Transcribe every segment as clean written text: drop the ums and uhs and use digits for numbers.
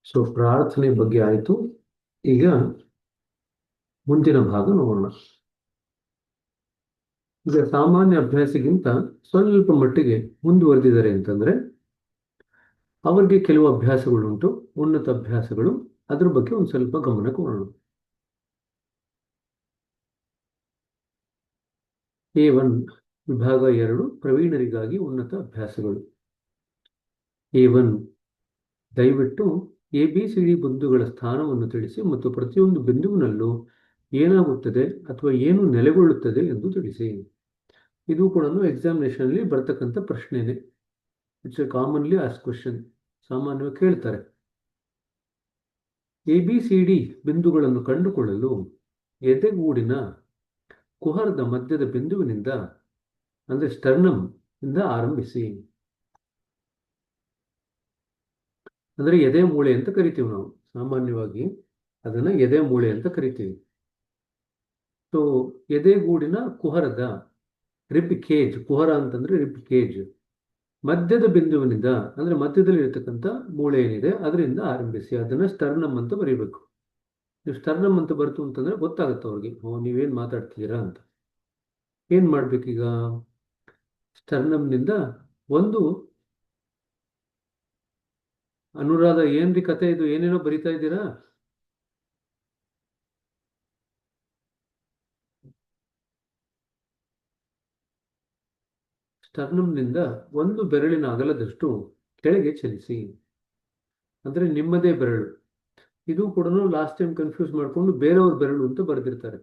So ಪ್ರಾರ್ಥನೆ ಬಗ್ಗೆ ಆಯಿತು. ಈಗ ಮುಂದಿನ ಭಾಗ ನೋಡೋಣ. ಈಗ ಸಾಮಾನ್ಯ ಅಭ್ಯಾಸಕ್ಕಿಂತ ಸ್ವಲ್ಪ ಮಟ್ಟಿಗೆ ಮುಂದುವರೆದಿದ್ದಾರೆ ಅಂತಂದ್ರೆ ಅವರಿಗೆ ಕೆಲವು ಅಭ್ಯಾಸಗಳುಂಟು, ಉನ್ನತ ಅಭ್ಯಾಸಗಳು. ಅದ್ರ ಬಗ್ಗೆ ಒಂದು ಸ್ವಲ್ಪ ಗಮನ ಕೊಡೋಣ. A1 ವಿಭಾಗ 2 ಪ್ರವೀಣರಿಗಾಗಿ ಉನ್ನತ ಅಭ್ಯಾಸಗಳು. A1 ದಯವಿಟ್ಟು ABCD ಬಿಂದುಗಳ ಸ್ಥಾನವನ್ನು ತಿಳಿಸಿ ಮತ್ತು ಪ್ರತಿಯೊಂದು ಬಿಂದುವಿನಲ್ಲೂ ಏನಾಗುತ್ತದೆ ಅಥವಾ ಏನು ನೆಲೆಗೊಳ್ಳುತ್ತದೆ ಎಂದು ತಿಳಿಸಿ. ಇದು ಕೂಡ ಎಕ್ಸಾಮಿನೇಷನ್ ಅಲ್ಲಿ ಬರ್ತಕ್ಕಂಥ ಪ್ರಶ್ನೆನೇ. It's A commonly ask question, ಸಾಮಾನ್ಯವಾಗಿ ಕೇಳ್ತಾರೆ. ABCD ಬಿಂದುಗಳನ್ನು ಕಂಡುಕೊಳ್ಳಲು ಎದೆಗೂಡಿನ ಕುಹರದ ಮಧ್ಯದ ಬಿಂದುವಿನಿಂದ ಅಂದ್ರೆ ಸ್ಟರ್ನಮ್ ಇಂದ ಆರಂಭಿಸಿ. ಅಂದ್ರೆ ಎದೆ ಮೂಳೆ ಅಂತ ಕರಿತೀವಿ ನಾವು, ಸಾಮಾನ್ಯವಾಗಿ ಅದನ್ನ ಎದೆ ಮೂಳೆ ಅಂತ ಕರಿತೀವಿ. ಸೊ ಎದೆಗೂಡಿನ ಕುಹರದ ರಿಬ್ ಕೇಜ್, ಕುಹರ ಅಂತಂದ್ರೆ ರಿಬ್ ಕೇಜ್, ಮಧ್ಯದ ಬಿಂದುವಿನಿಂದ ಅಂದ್ರೆ ಮಧ್ಯದಲ್ಲಿ ಇರತಕ್ಕಂಥ ಮೂಳೆ ಏನಿದೆ ಅದರಿಂದ ಆರಂಭಿಸಿ. ಅದನ್ನ ಸ್ಟರ್ನಮ್ ಅಂತ ಬರೀಬೇಕು. ನೀವು ಸ್ಟರ್ನಮ್ ಅಂತ ಬರ್ತು ಅಂತಂದ್ರೆ ಗೊತ್ತಾಗುತ್ತೆ ಅವ್ರಿಗೆ, ನೀವೇನ್ ಮಾತಾಡ್ತಿದ್ದೀರಾ ಅಂತ. ಏನ್ ಮಾಡ್ಬೇಕೀಗ? ಸ್ಟರ್ನಮ್ನಿಂದ ಒಂದು ಅನುರಾಧ, ಏನ್ರಿ ಕತೆ ಇದು, ಏನೇನೋ ಬರಿತಾ ಇದ್ದೀರಾ? ಸ್ಟರ್ನಮ್ನಿಂದ ಒಂದು ಬೆರಳಿನ ಅಗಲದಷ್ಟು ಕೆಳಗೆ ಚಲಿಸಿ. ಅಂದ್ರೆ ನಿಮ್ಮದೇ ಬೆರಳು. ಇದು ಕೂಡ ಲಾಸ್ಟ್ ಟೈಮ್ ಕನ್ಫ್ಯೂಸ್ ಮಾಡಿಕೊಂಡು ಬೇರೆಯವ್ರ ಬೆರಳು ಅಂತ ಬರೆದಿರ್ತಾರೆ.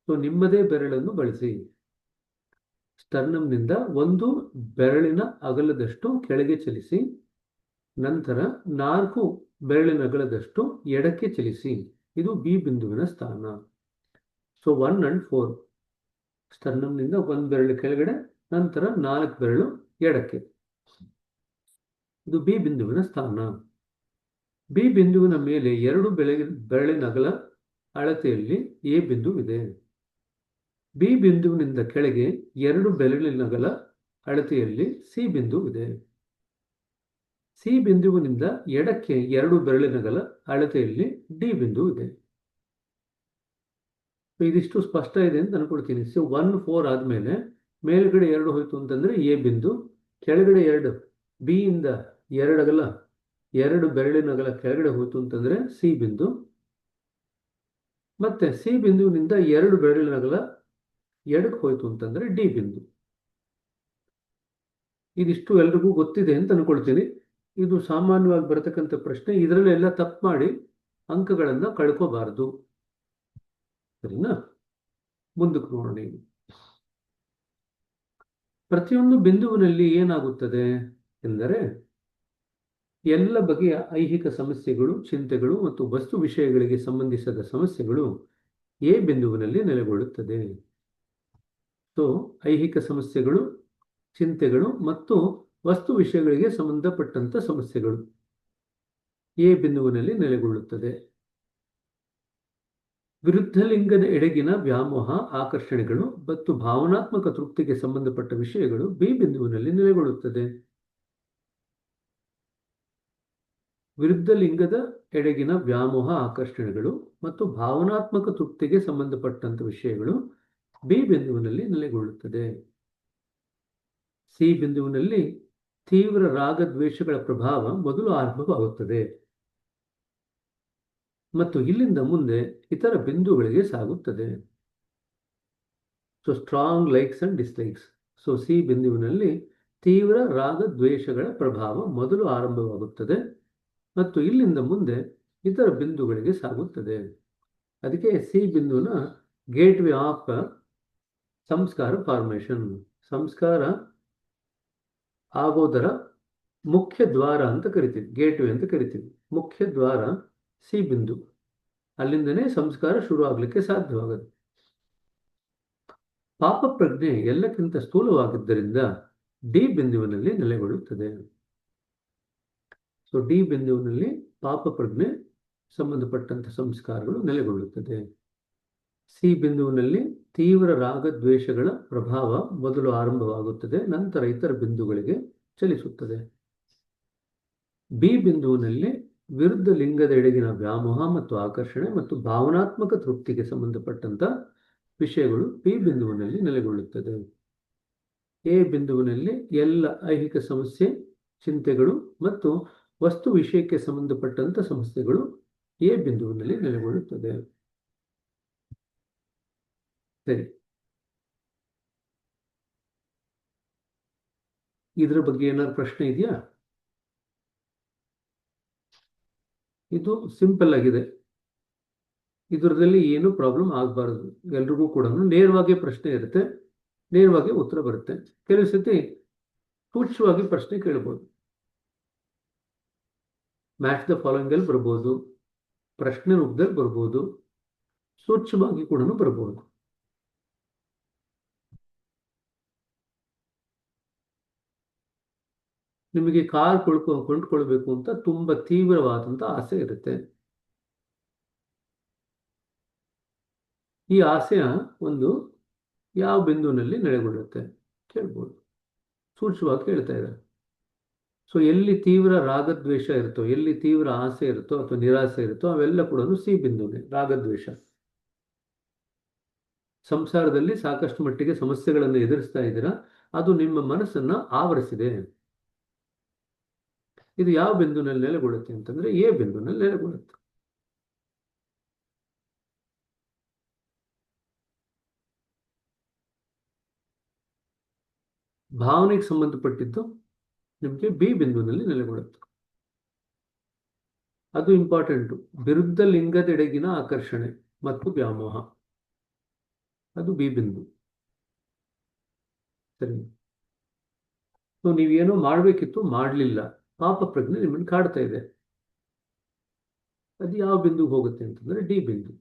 ಸೊ ನಿಮ್ಮದೇ ಬೆರಳನ್ನು ಬಳಸಿ. ಸ್ಟರ್ನಮ್ನಿಂದ ಒಂದು ಬೆರಳಿನ ಅಗಲದಷ್ಟು ಕೆಳಗೆ ಚಲಿಸಿ, ನಂತರ 4 ಬೆರಳಿನ ಅಗಲದಷ್ಟು ಎಡಕ್ಕೆ ಚಲಿಸಿ. ಇದು ಬಿ ಬಿಂದುವಿನ ಸ್ಥಾನ. ಸೊ 1 and 4, ಸ್ಟರ್ನಮ್ನಿಂದ 1 ಬೆರಳು ಕೆಳಗಡೆ, ನಂತರ 4 ಬೆರಳು ಎಡಕ್ಕೆ. ಇದು ಬಿ ಬಿಂದುವಿನ ಸ್ಥಾನ. ಬಿ ಬಿಂದುವಿನ ಮೇಲೆ 2 ಬೆರಳಿನ ಅಗಲ ಅಳತೆಯಲ್ಲಿ ಎ ಬಿಂದುವಿದೆ. ಬಿ ಬಿಂದುವಿನಿಂದ ಕೆಳಗೆ 2 ಬೆರಳಿನ ಅಗಲ ಅಳತೆಯಲ್ಲಿ ಸಿ ಬಿಂದುವಿದೆ. ಸಿ ಬಿಂದುವಿನಿಂದ ಎಡಕ್ಕೆ 2 ಬೆರಳಿನ ಅಗಲ ಅಳತೆಯಲ್ಲಿ ಡಿ ಬಿಂದು ಇದೆ. ಇದಿಷ್ಟು ಸ್ಪಷ್ಟ ಇದೆ ಅಂತ ಅನ್ಕೊಳ್ತೀನಿ. ಸೊ 1, 4 ಆದ್ಮೇಲೆ ಮೇಲ್ಗಡೆ 2 ಹೋಯ್ತು ಅಂತಂದ್ರೆ ಎ ಬಿಂದು, ಕೆಳಗಡೆ 2, ಬಿ ಇಂದ 2 ಅಗಲ 2 ಬೆರಳಿನ ಅಗಲ ಕೆಳಗಡೆ ಹೋಯ್ತು ಅಂತಂದ್ರೆ ಸಿ ಬಿಂದು, ಮತ್ತೆ ಸಿ ಬಿಂದುವಿನಿಂದ 2 ಬೆರಳಿನ ಅಗಲ ಎಡಕ್ಕೆ ಹೋಯ್ತು ಅಂತಂದ್ರೆ ಡಿ ಬಿಂದು. ಇದಿಷ್ಟು ಎಲ್ರಿಗೂ ಗೊತ್ತಿದೆ ಅಂತ ಅನ್ಕೊಳ್ತೀನಿ. ಇದು ಸಾಮಾನ್ಯವಾಗಿ ಬರತಕ್ಕಂಥ ಪ್ರಶ್ನೆ. ಇದರಲ್ಲೆಲ್ಲ ತಪ್ಪು ಮಾಡಿ ಅಂಕಗಳನ್ನ ಕಳ್ಕೋಬಾರದು, ಸರಿನಾ? ಮುಂದಕ್ಕೆ ನೋಡೋಣ. ಪ್ರತಿಯೊಂದು ಬಿಂದುವಿನಲ್ಲಿ ಏನಾಗುತ್ತದೆ ಎಂದರೆ ಎಲ್ಲ ಬಗೆಯ ಐಹಿಕ ಸಮಸ್ಯೆಗಳು, ಚಿಂತೆಗಳು ಮತ್ತು ವಸ್ತು ವಿಷಯಗಳಿಗೆ ಸಂಬಂಧಿಸಿದ ಸಮಸ್ಯೆಗಳು ಎ ಬಿಂದುವಿನಲ್ಲಿ ನೆಲೆಗೊಳ್ಳುತ್ತದೆ. ಸೊ ಐಹಿಕ ಸಮಸ್ಯೆಗಳು, ಚಿಂತೆಗಳು ಮತ್ತು ವಸ್ತು ವಿಷಯಗಳಿಗೆ ಸಂಬಂಧಪಟ್ಟಂತ ಸಮಸ್ಯೆಗಳು ಎ ಬಿಂದುವಿನಲ್ಲಿ ನೆಲೆಗೊಳ್ಳುತ್ತದೆ. ವಿರುದ್ಧ ಲಿಂಗದ ಎಡೆಗಿನ ವ್ಯಾಮೋಹ, ಆಕರ್ಷಣೆಗಳು ಮತ್ತು ಭಾವನಾತ್ಮಕ ತೃಪ್ತಿಗೆ ಸಂಬಂಧಪಟ್ಟ ವಿಷಯಗಳು ಬಿ ಬಿಂದುವಿನಲ್ಲಿ ನೆಲೆಗೊಳ್ಳುತ್ತದೆ. ವಿರುದ್ಧ ಲಿಂಗದ ಎಡೆಗಿನ ವ್ಯಾಮೋಹ, ಆಕರ್ಷಣೆಗಳು ಮತ್ತು ಭಾವನಾತ್ಮಕ ತೃಪ್ತಿಗೆ ಸಂಬಂಧಪಟ್ಟಂತ ವಿಷಯಗಳು ಬಿ ಬಿಂದುವಿನಲ್ಲಿ ನೆಲೆಗೊಳ್ಳುತ್ತದೆ. ಸಿ ಬಿಂದುವಿನಲ್ಲಿ ತೀವ್ರ ರಾಗ ದ್ವೇಷಗಳ ಪ್ರಭಾವ ಮೊದಲು ಆರಂಭವಾಗುತ್ತದೆ ಮತ್ತು ಇಲ್ಲಿಂದ ಮುಂದೆ ಇತರ ಬಿಂದುಗಳಿಗೆ ಸಾಗುತ್ತದೆ. So strong likes and dislikes. So C ಬಿಂದುವಿನಲ್ಲಿ ತೀವ್ರ ರಾಗ ದ್ವೇಷಗಳ ಪ್ರಭಾವ ಮೊದಲು ಆರಂಭವಾಗುತ್ತದೆ ಮತ್ತು ಇಲ್ಲಿಂದ ಮುಂದೆ ಇತರ ಬಿಂದುಗಳಿಗೆ ಸಾಗುತ್ತದೆ. ಅದಕ್ಕೆ ಸಿ ಬಿಂದುವಿನ ಗೇಟ್ ವೇ ಆಫ್ ಸಂಸ್ಕಾರ ಫಾರ್ಮೇಷನ್, ಸಂಸ್ಕಾರ ಆಗೋದರ ಮುಖ್ಯ ದ್ವಾರ ಅಂತ ಕರಿತೀವಿ, ಗೇಟ್ ವೇ ಅಂತ ಕರಿತೀವಿ. ಮುಖ್ಯ ದ್ವಾರ ಸಿ ಬಿಂದು, ಅಲ್ಲಿಂದನೇ ಸಂಸ್ಕಾರ ಶುರು ಆಗ್ಲಿಕ್ಕೆ ಸಾಧ್ಯವಾಗುತ್ತೆ. ಪಾಪ ಪ್ರಜ್ಞೆ ಎಲ್ಲಕ್ಕಿಂತ ಸ್ಥೂಲವಾಗಿದ್ದರಿಂದ ಡಿ ಬಿಂದುವಿನಲ್ಲಿ ನೆಲೆಗೊಳ್ಳುತ್ತದೆ. ಸೊ ಡಿ ಬಿಂದುವಿನಲ್ಲಿ ಪಾಪ ಪ್ರಜ್ಞೆ ಸಂಬಂಧಪಟ್ಟಂತ ಸಂಸ್ಕಾರಗಳು ನೆಲೆಗೊಳ್ಳುತ್ತದೆ. ಸಿ ಬಿಂದುವಿನಲ್ಲಿ ತೀವ್ರ ರಾಗ ದ್ವೇಷಗಳ ಪ್ರಭಾವ ಮೊದಲು ಆರಂಭವಾಗುತ್ತದೆ, ನಂತರ ಇತರ ಬಿಂದುಗಳಿಗೆ ಚಲಿಸುತ್ತದೆ. ಬಿ ಬಿಂದುವಿನಲ್ಲಿ ವಿರುದ್ಧ ಲಿಂಗದೆಡೆಗಿನ ವ್ಯಾಮೋಹ ಮತ್ತು ಆಕರ್ಷಣೆ ಮತ್ತು ಭಾವನಾತ್ಮಕ ತೃಪ್ತಿಗೆ ಸಂಬಂಧಪಟ್ಟಂತ ವಿಷಯಗಳು ಪಿ ಬಿಂದುವಿನಲ್ಲಿ ನೆಲೆಗೊಳ್ಳುತ್ತದೆ. ಎ ಬಿಂದುವಿನಲ್ಲಿ ಎಲ್ಲ ಐಹಿಕ ಸಮಸ್ಯೆ, ಚಿಂತೆಗಳು ಮತ್ತು ವಸ್ತು ವಿಷಯಕ್ಕೆ ಸಂಬಂಧಪಟ್ಟಂತ ಸಮಸ್ಯೆಗಳು ಎ ಬಿಂದುವಿನಲ್ಲಿ ನೆಲೆಗೊಳ್ಳುತ್ತದೆ. ಸರಿ, ಇದರ ಬಗ್ಗೆ ಏನಾದ್ರು ಪ್ರಶ್ನೆ ಇದೆಯಾ? ಇದು ಸಿಂಪಲ್ ಆಗಿದೆ. ಇದರಲ್ಲಿ ಏನು ಪ್ರಾಬ್ಲಮ್ ಆಗಬಾರದು. ಎಲ್ರಿಗೂ ಕೂಡ ನೇರವಾಗಿ ಪ್ರಶ್ನೆ ಇರುತ್ತೆ, ನೇರವಾಗಿ ಉತ್ತರ ಬರುತ್ತೆ. ಕೆಲವು ಸತಿ ಸೂಕ್ಷ್ಮವಾಗಿ ಪ್ರಶ್ನೆ ಕೇಳ್ಬೋದು. ಮ್ಯಾಚ್ ದ ಫಾಲೋಯಿಂಗ್ ಅಲ್ಲಿ ಬರ್ಬೋದು, ಪ್ರಶ್ನೆ ರೂಪದಲ್ಲಿ ಬರ್ಬೋದು, ಸೂಕ್ಷ್ಮವಾಗಿ ಕೂಡ ಬರ್ಬೋದು. ನಿಮಗೆ ಕಾರ್ ಕೊಂಡ್ಕೊಳ್ಬೇಕು ಅಂತ ತುಂಬಾ ತೀವ್ರವಾದಂತ ಆಸೆ ಇರುತ್ತೆ. ಈ ಆಸೆಯ ಒಂದು ಯಾವ ಬಿಂದುವಿನಲ್ಲಿ ನೆಲೆಗೊಳ್ಳುತ್ತೆ ಕೇಳ್ಬೋದು. ಸೂಕ್ಷ್ಮವಾಗಿ ಕೇಳ್ತಾ ಇದ್ದಾರೆ. ಸೊ ಎಲ್ಲಿ ತೀವ್ರ ರಾಗದ್ವೇಷ ಇರುತ್ತೋ, ಎಲ್ಲಿ ತೀವ್ರ ಆಸೆ ಇರುತ್ತೋ ಅಥವಾ ನಿರಾಸೆ ಇರುತ್ತೋ ಅವೆಲ್ಲ ಕೂಡ ಸಿ ಬಿಂದುವಿನೇ. ರಾಗದ್ವೇಷ ಸಂಸಾರದಲ್ಲಿ ಸಾಕಷ್ಟು ಮಟ್ಟಿಗೆ ಸಮಸ್ಯೆಗಳನ್ನು ಎದುರಿಸ್ತಾ ಇದ್ದೀರಾ, ಅದು ನಿಮ್ಮ ಮನಸ್ಸನ್ನ ಆವರಿಸಿದೆ. ಇದು ಯಾವ ಬಿಂದುವಿನಲ್ಲಿ ನೆಲೆಗೊಳ್ಳುತ್ತೆ ಅಂತಂದ್ರೆ ಎ ಬಿಂದುವಿನಲ್ಲಿ ನೆಲೆಗೊಳ್ಳುತ್ತೆ. ಭಾವನೆಗೆ ಸಂಬಂಧಪಟ್ಟಿದ್ದು ನಿಮಗೆ ಬಿ ಬಿಂದುವಿನಲ್ಲಿ ನೆಲೆಗೊಳ್ಳುತ್ತೆ. ಅದು ಇಂಪಾರ್ಟೆಂಟು. ವಿರುದ್ಧ ಲಿಂಗದೆಡೆಗಿನ ಆಕರ್ಷಣೆ ಮತ್ತು ವ್ಯಾಮೋಹ, ಅದು ಬಿ ಬಿಂದು. ಸರಿ, ಸೊ ನೀವೇನೋ ಮಾಡಬೇಕಿತ್ತು, ಮಾಡಲಿಲ್ಲ, ಪಾಪ ಪ್ರಜ್ಞೆ ನಿಮ್ಮನ್ನು ಕಾಡ್ತಾ ಇದೆ. ಅದು ಯಾವ ಬಿಂದುಗೆ ಹೋಗುತ್ತೆ ಅಂತಂದ್ರೆ ಡಿ ಬಿಂದು.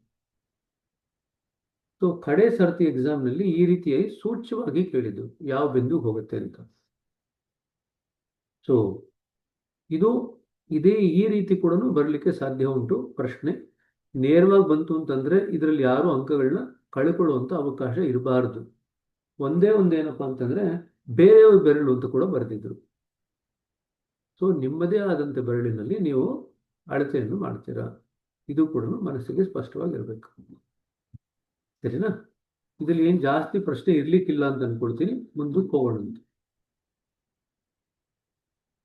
ಸೊ ಕಡೆ ಸರ್ತಿ ಎಕ್ಸಾಮ್ನಲ್ಲಿ ಈ ರೀತಿಯಾಗಿ ಸೂಕ್ಷ್ಮವಾಗಿ ಕೇಳಿದ್ದು ಯಾವ ಬಿಂದುಗೆ ಹೋಗುತ್ತೆ ಅಂತ. ಸೊ ಇದು ಈ ರೀತಿ ಕೂಡ ಬರಲಿಕ್ಕೆ ಸಾಧ್ಯ ಉಂಟು. ಪ್ರಶ್ನೆ ನೇರವಾಗಿ ಬಂತು ಅಂತಂದ್ರೆ ಇದರಲ್ಲಿ ಯಾರು ಅಂಕಗಳನ್ನ ಕಳ್ಕೊಳ್ಳುವಂತ ಅವಕಾಶ ಇರಬಾರದು. ಒಂದೇನಪ್ಪ ಅಂತಂದ್ರೆ ಬೇರೆಯವ್ರ ಬೆರಳು ಅಂತ ಕೂಡ ಬರೆದಿದ್ರು. ಸೊ ನಿಮ್ಮದೇ ಆದಂಥ ಬೆರಳಿನಲ್ಲಿ ನೀವು ಅಳತೆಯನ್ನು ಮಾಡ್ತೀರಾ. ಇದು ಕೂಡ ಮನಸ್ಸಿಗೆ ಸ್ಪಷ್ಟವಾಗಿರ್ಬೇಕು. ಸರಿನಾ? ಇದರಲ್ಲಿ ಏನ್ ಜಾಸ್ತಿ ಪ್ರಶ್ನೆ ಇರ್ಲಿಕ್ಕಿಲ್ಲ ಅಂತ ಅನ್ಕೊಳ್ತೀನಿ. ಮುಂದಕ್ಕೆ ಹೋಗೋಣ.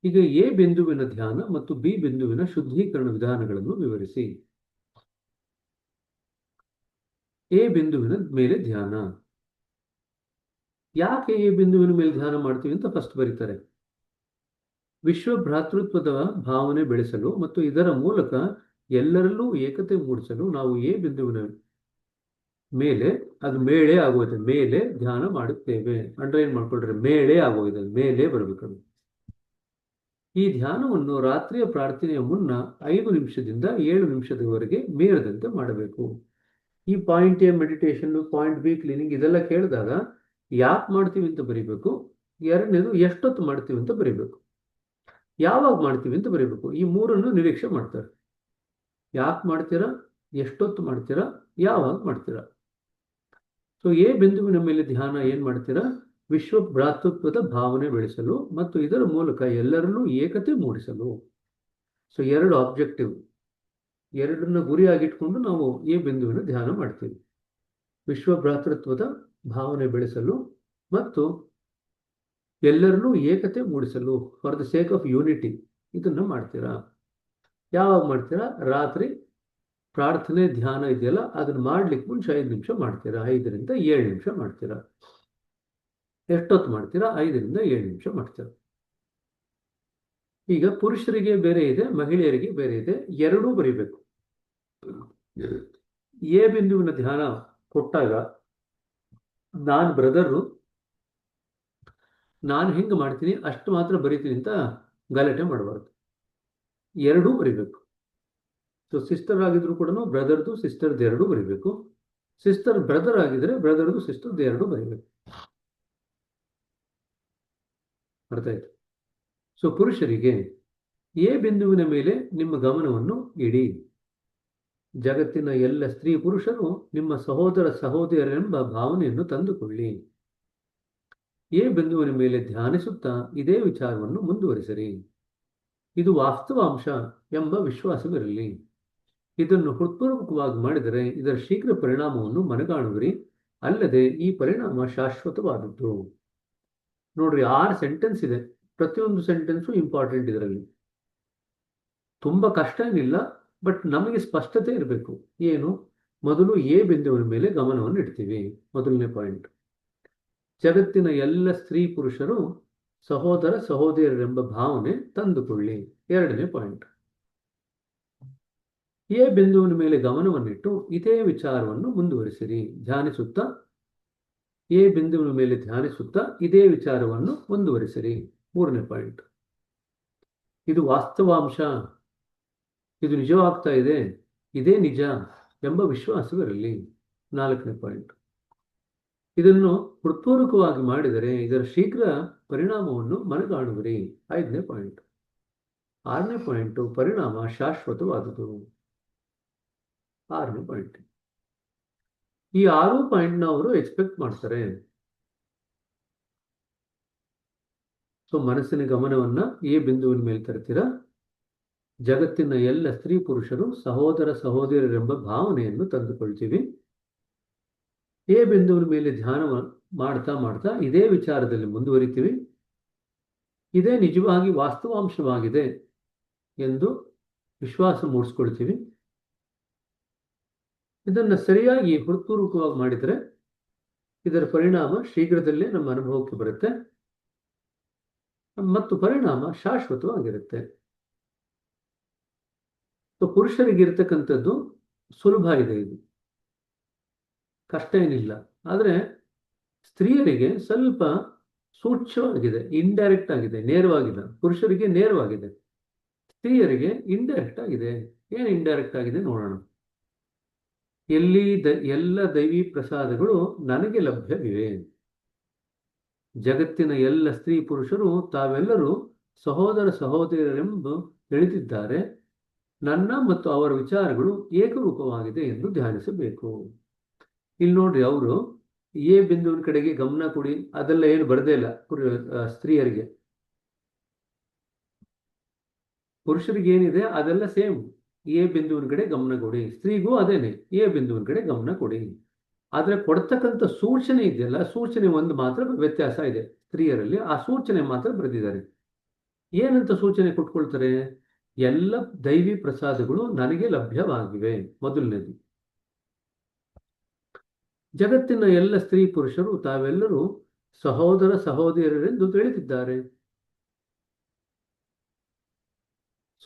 ಈಗ ಎ ಬಿಂದುವಿನ ಧ್ಯಾನ ಮತ್ತು ಬಿ ಬಿಂದುವಿನ ಶುದ್ಧೀಕರಣ ವಿಧಾನಗಳನ್ನು ವಿವರಿಸಿ. ಎ ಬಿಂದುವಿನ ಮೇಲೆ ಧ್ಯಾನ. ಯಾಕೆ ಎ ಬಿಂದುವಿನ ಮೇಲೆ ಧ್ಯಾನ ಮಾಡ್ತೀವಿ ಅಂತ ಫಸ್ಟ್ ಬರೀತಾರೆ. ವಿಶ್ವ ಭ್ರಾತೃತ್ವದ ಭಾವನೆ ಬೆಳೆಸಲು ಮತ್ತು ಇದರ ಮೂಲಕ ಎಲ್ಲರಲ್ಲೂ ಏಕತೆ ಮೂಡಿಸಲು ನಾವು ಎ ಬಿಂದುವಿನ ಮೇಲೆ, ಅದು ಮೇಳೆ ಆಗೋಗಿದೆ, ಮೇಲೆ ಧ್ಯಾನ ಮಾಡುತ್ತೇವೆ. ಅಂಡರ್ಲೈನ್ ಮಾಡ್ಕೊಳ್ರೆ, ಮೇಳೆ ಆಗೋಗಿದೆ, ಮೇಲೆ ಬರಬೇಕು. ಈ ಧ್ಯಾನವನ್ನು ರಾತ್ರಿಯ ಪ್ರಾರ್ಥನೆಯ ಮುನ್ನ 5 ನಿಮಿಷದಿಂದ 7 ನಿಮಿಷದವರೆಗೆ ಮೀರದಂತೆ ಮಾಡಬೇಕು. ಈ point A meditation, point B cleaning ಇದೆಲ್ಲ ಕೇಳಿದಾಗ ಯಾಕೆ ಮಾಡ್ತೀವಿ ಅಂತ ಬರೀಬೇಕು. ಎರಡನೇದು ಎಷ್ಟೊತ್ತು ಮಾಡ್ತೀವಿ ಅಂತ ಬರೀಬೇಕು. ಯಾವಾಗ ಮಾಡ್ತೀವಿ ಅಂತ ಬರೀಬೇಕು. ಈ ಮೂರನ್ನು ನಿರೀಕ್ಷೆ ಮಾಡ್ತಾರೆ. ಯಾಕೆ ಮಾಡ್ತೀರಾ, ಎಷ್ಟೊತ್ತು ಮಾಡ್ತೀರಾ, ಯಾವಾಗ ಮಾಡ್ತೀರಾ. ಸೊ ಎ ಬಿಂದುವಿನ ಮೇಲೆ ಧ್ಯಾನ ಏನ್ ಮಾಡ್ತೀರಾ? ವಿಶ್ವ ಭ್ರಾತೃತ್ವದ ಭಾವನೆ ಬೆಳೆಸಲು ಮತ್ತು ಇದರ ಮೂಲಕ ಎಲ್ಲರಲ್ಲೂ ಏಕತೆ ಮೂಡಿಸಲು. ಸೊ 2 ಆಬ್ಜೆಕ್ಟಿವ್, ಎರಡನ್ನ ಗುರಿಯಾಗಿಟ್ಕೊಂಡು ನಾವು ಎ ಬಿಂದುವಿನ ಧ್ಯಾನ ಮಾಡ್ತೀವಿ. ವಿಶ್ವ ಭ್ರಾತೃತ್ವದ ಭಾವನೆ ಬೆಳೆಸಲು ಮತ್ತು ಎಲ್ಲರಲ್ಲೂ ಏಕತೆ ಮೂಡಿಸಲು, for the sake of unity. ಇದನ್ನ ಮಾಡ್ತೀರಾ. ಯಾವಾಗ ಮಾಡ್ತೀರಾ? ರಾತ್ರಿ ಪ್ರಾರ್ಥನೆ ಧ್ಯಾನ ಇದೆಯಲ್ಲ, ಅದನ್ನ ಮಾಡ್ಲಿಕ್ಕೆ ಮುಂಚೆ 5 ನಿಮಿಷ ಮಾಡ್ತೀರಾ. 5ರಿಂದ 7 ನಿಮಿಷ ಮಾಡ್ತೀರಾ. ಎಷ್ಟೊತ್ತು ಮಾಡ್ತೀರಾ? 5ರಿಂದ 7 ನಿಮಿಷ ಮಾಡ್ತೀರಾ. ಈಗ ಪುರುಷರಿಗೆ ಬೇರೆ ಇದೆ, ಮಹಿಳೆಯರಿಗೆ ಬೇರೆ ಇದೆ, ಎರಡೂ ಬರೀಬೇಕು. ಎ ಬಿಂದುವಿನ ಧ್ಯಾನ ಕೊಟ್ಟಾಗ ನಾನು ಬ್ರದರು, ನಾನು ಹೆಂಗೆ ಮಾಡ್ತೀನಿ ಅಷ್ಟು ಮಾತ್ರ ಬರೀತೀನಿ ಅಂತ ಗಲಾಟೆ ಮಾಡಬಾರ್ದು. ಎರಡೂ ಬರೀಬೇಕು. ಸೊ ಸಿಸ್ಟರ್ ಆಗಿದ್ರು ಕೂಡ ಬ್ರದರ್ದು ಸಿಸ್ಟರ್ದು ಎರಡೂ ಬರೀಬೇಕು. ಸಿಸ್ಟರ್ ಬ್ರದರ್ ಆಗಿದ್ರೆ ಬ್ರದರ್ದು ಸಿಸ್ಟರ್ದು ಎರಡೂ ಬರೀಬೇಕು. ಅರ್ಥ ಆಯ್ತು? ಸೊ ಪುರುಷರಿಗೆ ಎ ಬಿಂದುವಿನ ಮೇಲೆ ನಿಮ್ಮ ಗಮನವನ್ನು ಇಡಿ. ಜಗತ್ತಿನ ಎಲ್ಲ ಸ್ತ್ರೀ ಪುರುಷರು ನಿಮ್ಮ ಸಹೋದರ ಸಹೋದರಿಯರೆಂಬ ಭಾವನೆಯನ್ನು ತಂದುಕೊಳ್ಳಿ. ಎ ಬಿಂದುವಿನ ಮೇಲೆ ಧ್ಯಾನಿಸುತ್ತಾ ಇದೇ ವಿಚಾರವನ್ನು ಮುಂದುವರಿಸಿರಿ. ಇದು ವಾಸ್ತವಾಂಶ ಎಂಬ ವಿಶ್ವಾಸವಿರಲಿ. ಇದನ್ನು ಹೃತ್ಪೂರ್ವಕವಾಗಿ ಮಾಡಿದರೆ ಇದರ ಶೀಘ್ರ ಪರಿಣಾಮವನ್ನು ಮನಗಾಣುವಿರಿ, ಅಲ್ಲದೆ ಈ ಪರಿಣಾಮ ಶಾಶ್ವತವಾದದ್ದು. ನೋಡ್ರಿ, 6 ಸೆಂಟೆನ್ಸ್ ಇದೆ. ಪ್ರತಿಯೊಂದು ಸೆಂಟೆನ್ಸು ಇಂಪಾರ್ಟೆಂಟ್ ಇದರಲ್ಲಿ. ತುಂಬ ಕಷ್ಟ ಏನಿಲ್ಲ, ಬಟ್ ನಮಗೆ ಸ್ಪಷ್ಟತೆ ಇರಬೇಕು. ಏನು? ಮೊದಲು ಎ ಬಿಂದುವಿನ ಮೇಲೆ ಗಮನವನ್ನು ಇಡ್ತೀವಿ. ಮೊದಲನೇ ಪಾಯಿಂಟ್, ಜಗತ್ತಿನ ಎಲ್ಲ ಸ್ತ್ರೀ ಪುರುಷರು ಸಹೋದರ ಸಹೋದರಿಯರೆಂಬ ಭಾವನೆ ತಂದುಕೊಳ್ಳಿ. ಎರಡನೇ ಪಾಯಿಂಟ್, ಎ ಬಿಂದುವಿನ ಮೇಲೆ ಗಮನವನ್ನಿಟ್ಟು ಇದೇ ವಿಚಾರವನ್ನು ಮುಂದುವರಿಸಿರಿ. ಧ್ಯಾನಿಸುತ್ತಾ ಎ ಬಿಂದುವಿನ ಮೇಲೆ ಧ್ಯಾನಿಸುತ್ತಾ ಇದೇ ವಿಚಾರವನ್ನು ಮುಂದುವರಿಸಿರಿ. ಮೂರನೇ ಪಾಯಿಂಟ್, ಇದು ವಾಸ್ತವಾಂಶ, ಇದು ನಿಜವಾಗ್ತಾ ಇದೆ, ಇದೇ ನಿಜ ಎಂಬ ವಿಶ್ವಾಸವಿರಲಿ. ನಾಲ್ಕನೇ ಪಾಯಿಂಟ್, ಇದನ್ನು ಹೃತ್ಪೂರ್ವಕವಾಗಿ ಮಾಡಿದರೆ ಇದರ ಶೀಘ್ರ ಪರಿಣಾಮವನ್ನು ಮನಗಾಣುವಿರಿ. ಐದನೇ ಪಾಯಿಂಟ್. ಆರನೇ ಪಾಯಿಂಟು, ಪರಿಣಾಮ ಶಾಶ್ವತವಾದುದು. ಆರನೇ ಪಾಯಿಂಟ್. ಈ 6 ಪಾಯಿಂಟ್ನ ಅವರು ಎಕ್ಸ್ಪೆಕ್ಟ್ ಮಾಡ್ತಾರೆ. ಸೊ ಮನಸ್ಸಿನ ಗಮನವನ್ನ ಎ ಬಿಂದುವಿನ ಮೇಲೆ ತರ್ತೀರಾ. ಜಗತ್ತಿನ ಎಲ್ಲ ಸ್ತ್ರೀ ಪುರುಷರು ಸಹೋದರ ಸಹೋದರಿಯರೆಂಬ ಭಾವನೆಯನ್ನು ತಂದುಕೊಳ್ತೀವಿ. ಎ ಬಿಂದುವಿನ ಮೇಲೆ ಧ್ಯಾನ ಮಾಡ್ತಾ ಮಾಡ್ತಾ ಇದೇ ವಿಚಾರದಲ್ಲಿ ಮುಂದುವರಿತೀವಿ. ಇದೇ ನಿಜವಾಗಿ ವಾಸ್ತವಾಂಶವಾಗಿದೆ ಎಂದು ವಿಶ್ವಾಸ ಮೂಡಿಸ್ಕೊಳ್ತೀವಿ. ಇದನ್ನು ಸರಿಯಾಗಿ ಹೃತ್ಪೂರ್ವಕವಾಗಿ ಮಾಡಿದರೆ ಇದರ ಪರಿಣಾಮ ಶೀಘ್ರದಲ್ಲೇ ನಮ್ಮ ಅನುಭವಕ್ಕೆ ಬರುತ್ತೆ ಮತ್ತು ಪರಿಣಾಮ ಶಾಶ್ವತವಾಗಿರುತ್ತೆ. ಸೊ ಪುರುಷರಿಗೆ ಇರತಕ್ಕಂಥದ್ದು ಸುಲಭ ಇದೆ, ಇದು ಕಷ್ಟ ಏನಿಲ್ಲ. ಆದರೆ ಸ್ತ್ರೀಯರಿಗೆ ಸ್ವಲ್ಪ ಸೂಕ್ಷ್ಮವಾಗಿದೆ, ಇಂಡೈರೆಕ್ಟ್ ಆಗಿದೆ, ನೇರವಾಗಿಲ್ಲ. ಪುರುಷರಿಗೆ ನೇರವಾಗಿದೆ, ಸ್ತ್ರೀಯರಿಗೆ ಇಂಡೈರೆಕ್ಟ್ ಆಗಿದೆ. ಏನು ಇಂಡೈರೆಕ್ಟ್ ಆಗಿದೆ ನೋಡೋಣ. ಎಲ್ಲ ದೈವಿ ಪ್ರಸಾದಗಳು ನನಗೆ ಲಭ್ಯವಿವೆ. ಜಗತ್ತಿನ ಎಲ್ಲ ಸ್ತ್ರೀ ಪುರುಷರು ತಾವೆಲ್ಲರೂ ಸಹೋದರ ಸಹೋದರಿಯರೆಂದು ತಿಳಿದಿದ್ದಾರೆ. ನನ್ನ ಮತ್ತು ಅವರ ವಿಚಾರಗಳು ಏಕರೂಪವಾಗಿದೆ ಎಂದು ಧ್ಯಾನಿಸಬೇಕು. ಇಲ್ಲಿ ನೋಡ್ರಿ, ಅವರು ಎ ಬಿಂದುವಿನ ಕಡೆಗೆ ಗಮನ ಕೊಡಿ ಅದೆಲ್ಲ ಏನು ಬರದೇ ಇಲ್ಲ ಸ್ತ್ರೀಯರಿಗೆ. ಪುರುಷರಿಗೆ ಏನಿದೆ ಅದೆಲ್ಲ ಸೇಮ್. ಎ ಬಿಂದುವಿನ ಕಡೆ ಗಮನ ಕೊಡಿ. ಸ್ತ್ರೀಗೂ ಅದೇನೆ, ಎ ಬಿಂದುವಿನ ಕಡೆ ಗಮನ ಕೊಡಿ. ಆದರೆ ಕೊಡ್ತಕ್ಕಂಥ ಸೂಚನೆ ಇದೆಯಲ್ಲ, ಸೂಚನೆ ಒಂದು ಮಾತ್ರ ವ್ಯತ್ಯಾಸ ಇದೆ ಸ್ತ್ರೀಯರಲ್ಲಿ. ಆ ಸೂಚನೆ ಮಾತ್ರ ಬರೆದಿದ್ದಾರೆ. ಏನಂತ ಸೂಚನೆ ಕೊಟ್ಕೊಳ್ತಾರೆ? ಎಲ್ಲ ದೈವಿ ಪ್ರಸಾದಗಳು ನನಗೆ ಲಭ್ಯವಾಗಿವೆ. ಮೊದಲನೇದು, ಜಗತ್ತಿನ ಎಲ್ಲ ಸ್ತ್ರೀ ಪುರುಷರು ತಾವೆಲ್ಲರೂ ಸಹೋದರ ಸಹೋದರಿಯರೆಂದು ತಿಳಿದಿದ್ದಾರೆ.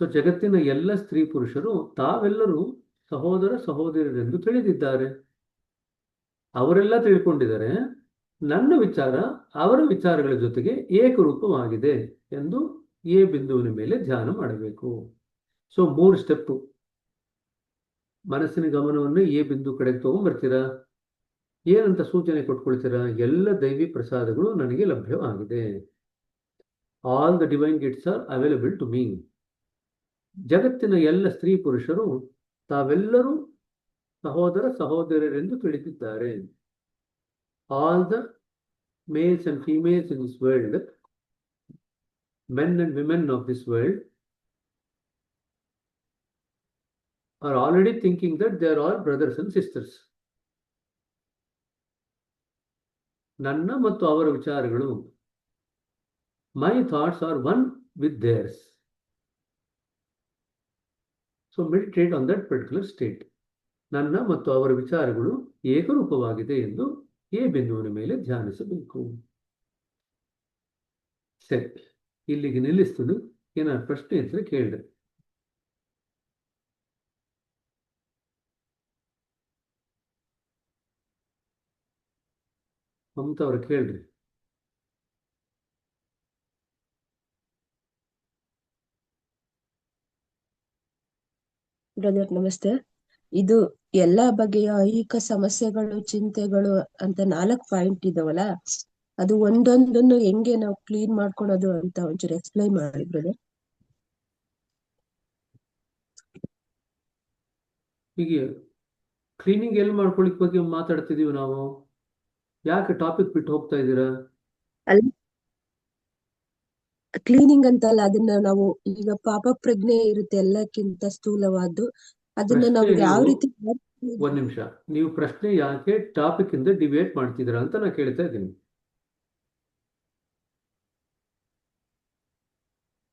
ಸೊ ಜಗತ್ತಿನ ಎಲ್ಲ ಸ್ತ್ರೀ ಪುರುಷರು ತಾವೆಲ್ಲರೂ ಸಹೋದರ ಸಹೋದರಿಯರೆಂದು ತಿಳಿದಿದ್ದಾರೆ. ಅವರೆಲ್ಲ ತಿಳ್ಕೊಂಡಿದ್ದಾರೆ ನನ್ನ ವಿಚಾರ ಅವರ ವಿಚಾರಗಳ ಜೊತೆಗೆ ಏಕರೂಪವಾಗಿದೆ ಎಂದು ಎ ಬಿಂದುವಿನ ಮೇಲೆ ಧ್ಯಾನ ಮಾಡಬೇಕು. So 3 step. ಮನಸ್ಸಿನ ಗಮನವನ್ನು ಎ ಬಿಂದು ಕಡೆಗೆ ತಗೊಂಡ್ಬರ್ತೀರಾ. ಏನಂತ ಸೂಚನೆ ಕೊಟ್ಕೊಳ್ತೀರಾ? ಎಲ್ಲ ದೈವಿ ಪ್ರಸಾದಗಳು ನನಗೆ ಲಭ್ಯವಾಗಿದೆ. All the divine gifts are available to me. ಜಗತ್ತಿನ ಎಲ್ಲ ಸ್ತ್ರೀ ಪುರುಷರು ತಾವೆಲ್ಲರೂ ಸಹೋದರ ಸಹೋದರಿಯರೆಂದು ತಿಳಿದಿದ್ದಾರೆ. All the males and females in this world, men and women of this world are already thinking that they are all brothers and sisters. ನನ್ನ ಮತ್ತು ಅವರ ವಿಚಾರಗಳು, my thoughts are one with theirs. So meditate on that particular state. ನನ್ನ ಮತ್ತು ಅವರ ವಿಚಾರಗಳು ಏಕರೂಪವಾಗಿದೆ ಎಂದು A ಬಿಂದುವಿನ ಮೇಲೆ ಧ್ಯಾನಿಸಬೇಕು. ಸರಿ, ಇಲ್ಲಿಗೆ ನಿಲ್ಲಿಸ್ತೀನಿ. ಏನಾದ್ರು ಪ್ರಶ್ನೆ ಇದ್ರೆ ಕೇಳಿದೆ. ಮಮತಾ ಅವ್ರ ಕೇಳ್ರಿ. ಬ್ರದರ್ ನಮಸ್ತೆ. ಇದು ಎಲ್ಲಾ ಬಗೆಯ ಐಹಿಕ ಸಮಸ್ಯೆಗಳು, ಚಿಂತೆಗಳು ಅಂತ 4 ಪಾಯಿಂಟ್ ಇದಾವಲ್ಲ, ಅದು ಒಂದೊಂದನ್ನು ಹೆಂಗೆ ನಾವು ಕ್ಲೀನ್ ಮಾಡ್ಕೊಳೋದು ಅಂತ ಒಂಚೂರು ಎಕ್ಸ್ಪ್ಲೈನ್ ಮಾಡಿ ಬ್ರದರ್. ಹೀಗೆ ಕ್ಲೀನಿಂಗ್ ಎಲ್ಲಿ ಮಾಡ್ಕೊಳ್ಳಿಕ್ ಬಗ್ಗೆ ಮಾತಾಡ್ತಿದೀವಿ ನಾವು. ಯಾಕೆ ಟಾಪಿಕ್ ಬಿಟ್ಟು ಹೋಗ್ತಾ ಇದ್ದೀರಾ? ಕ್ಲೀನಿಂಗ್ ಅಂತಲ್ಲ, ಅದನ್ನ ನಾವು ಈಗ ಪಾಪ ಪ್ರಜ್ಞೆ ಇರುತ್ತೆ ಎಲ್ಲಕ್ಕಿಂತ ಸ್ಥೂಲವಾದ್ದು. ಅದನ್ನ ಪ್ರಶ್ನೆ ನಾವು ಯಾವ ನೀವು ರೀತಿ ಒಂದ್ ನಿಮಿಷ, ನೀವು ಪ್ರಶ್ನೆ ಯಾಕೆ ಟಾಪಿಕ್ ಇಂದ ಡಿಬೇಟ್ ಮಾಡ್ತಿದ್ದೀರಾ ಅಂತ ನಾನು ಕೇಳ್ತಾ ಇದ್ದೀನಿ.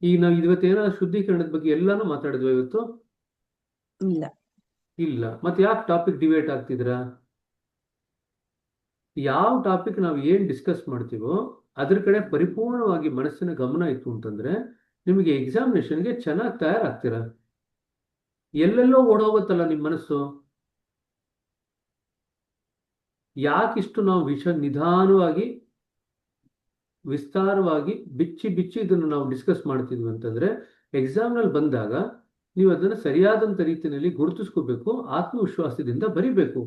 ಈಗ ನಾವು ಇವತ್ತೇನಾದ್ರು ಶುದ್ಧೀಕರಣದ ಬಗ್ಗೆ ಎಲ್ಲಾನು ಮಾತಾಡಿದ್ವಿ ಇವತ್ತು? ಇಲ್ಲ. ಇಲ್ಲ. ಮತ್ತೆ ಯಾಕೆ ಟಾಪಿಕ್ ಡಿಬೇಟ್ ಆಗ್ತಿದ್ದೀರಾ? ಯಾವ ಟಾಪಿಕ್ ನಾವು ಏನ್ ಡಿಸ್ಕಸ್ ಮಾಡ್ತೀವೋ ಅದ್ರ ಕಡೆ ಪರಿಪೂರ್ಣವಾಗಿ ಮನಸ್ಸಿನ ಗಮನ ಇತ್ತು ಅಂತಂದ್ರೆ ನಿಮಗೆ ಎಕ್ಸಾಮಿನೇಷನ್ಗೆ ಚೆನ್ನಾಗಿ ತಯಾರಾಗ್ತೀರಾ. ಎಲ್ಲೆಲ್ಲೋ ಓಡೋಗುತ್ತಲ್ಲ ನಿಮ್ಮ ಮನಸ್ಸು. ಯಾಕಿಷ್ಟು ನಾವು ನಿಧಾನವಾಗಿ ವಿಸ್ತಾರವಾಗಿ ಬಿಚ್ಚಿ ಬಿಚ್ಚಿ ಇದನ್ನು ನಾವು ಡಿಸ್ಕಸ್ ಮಾಡ್ತಿದ್ವಿ ಅಂತಂದ್ರೆ ಎಕ್ಸಾಮ್ನಲ್ಲಿ ಬಂದಾಗ ನೀವು ಅದನ್ನು ಸರಿಯಾದಂಥ ರೀತಿಯಲ್ಲಿ ಗುರುತಿಸ್ಕೋಬೇಕು, ಆತ್ಮವಿಶ್ವಾಸದಿಂದ ಬರಿಬೇಕು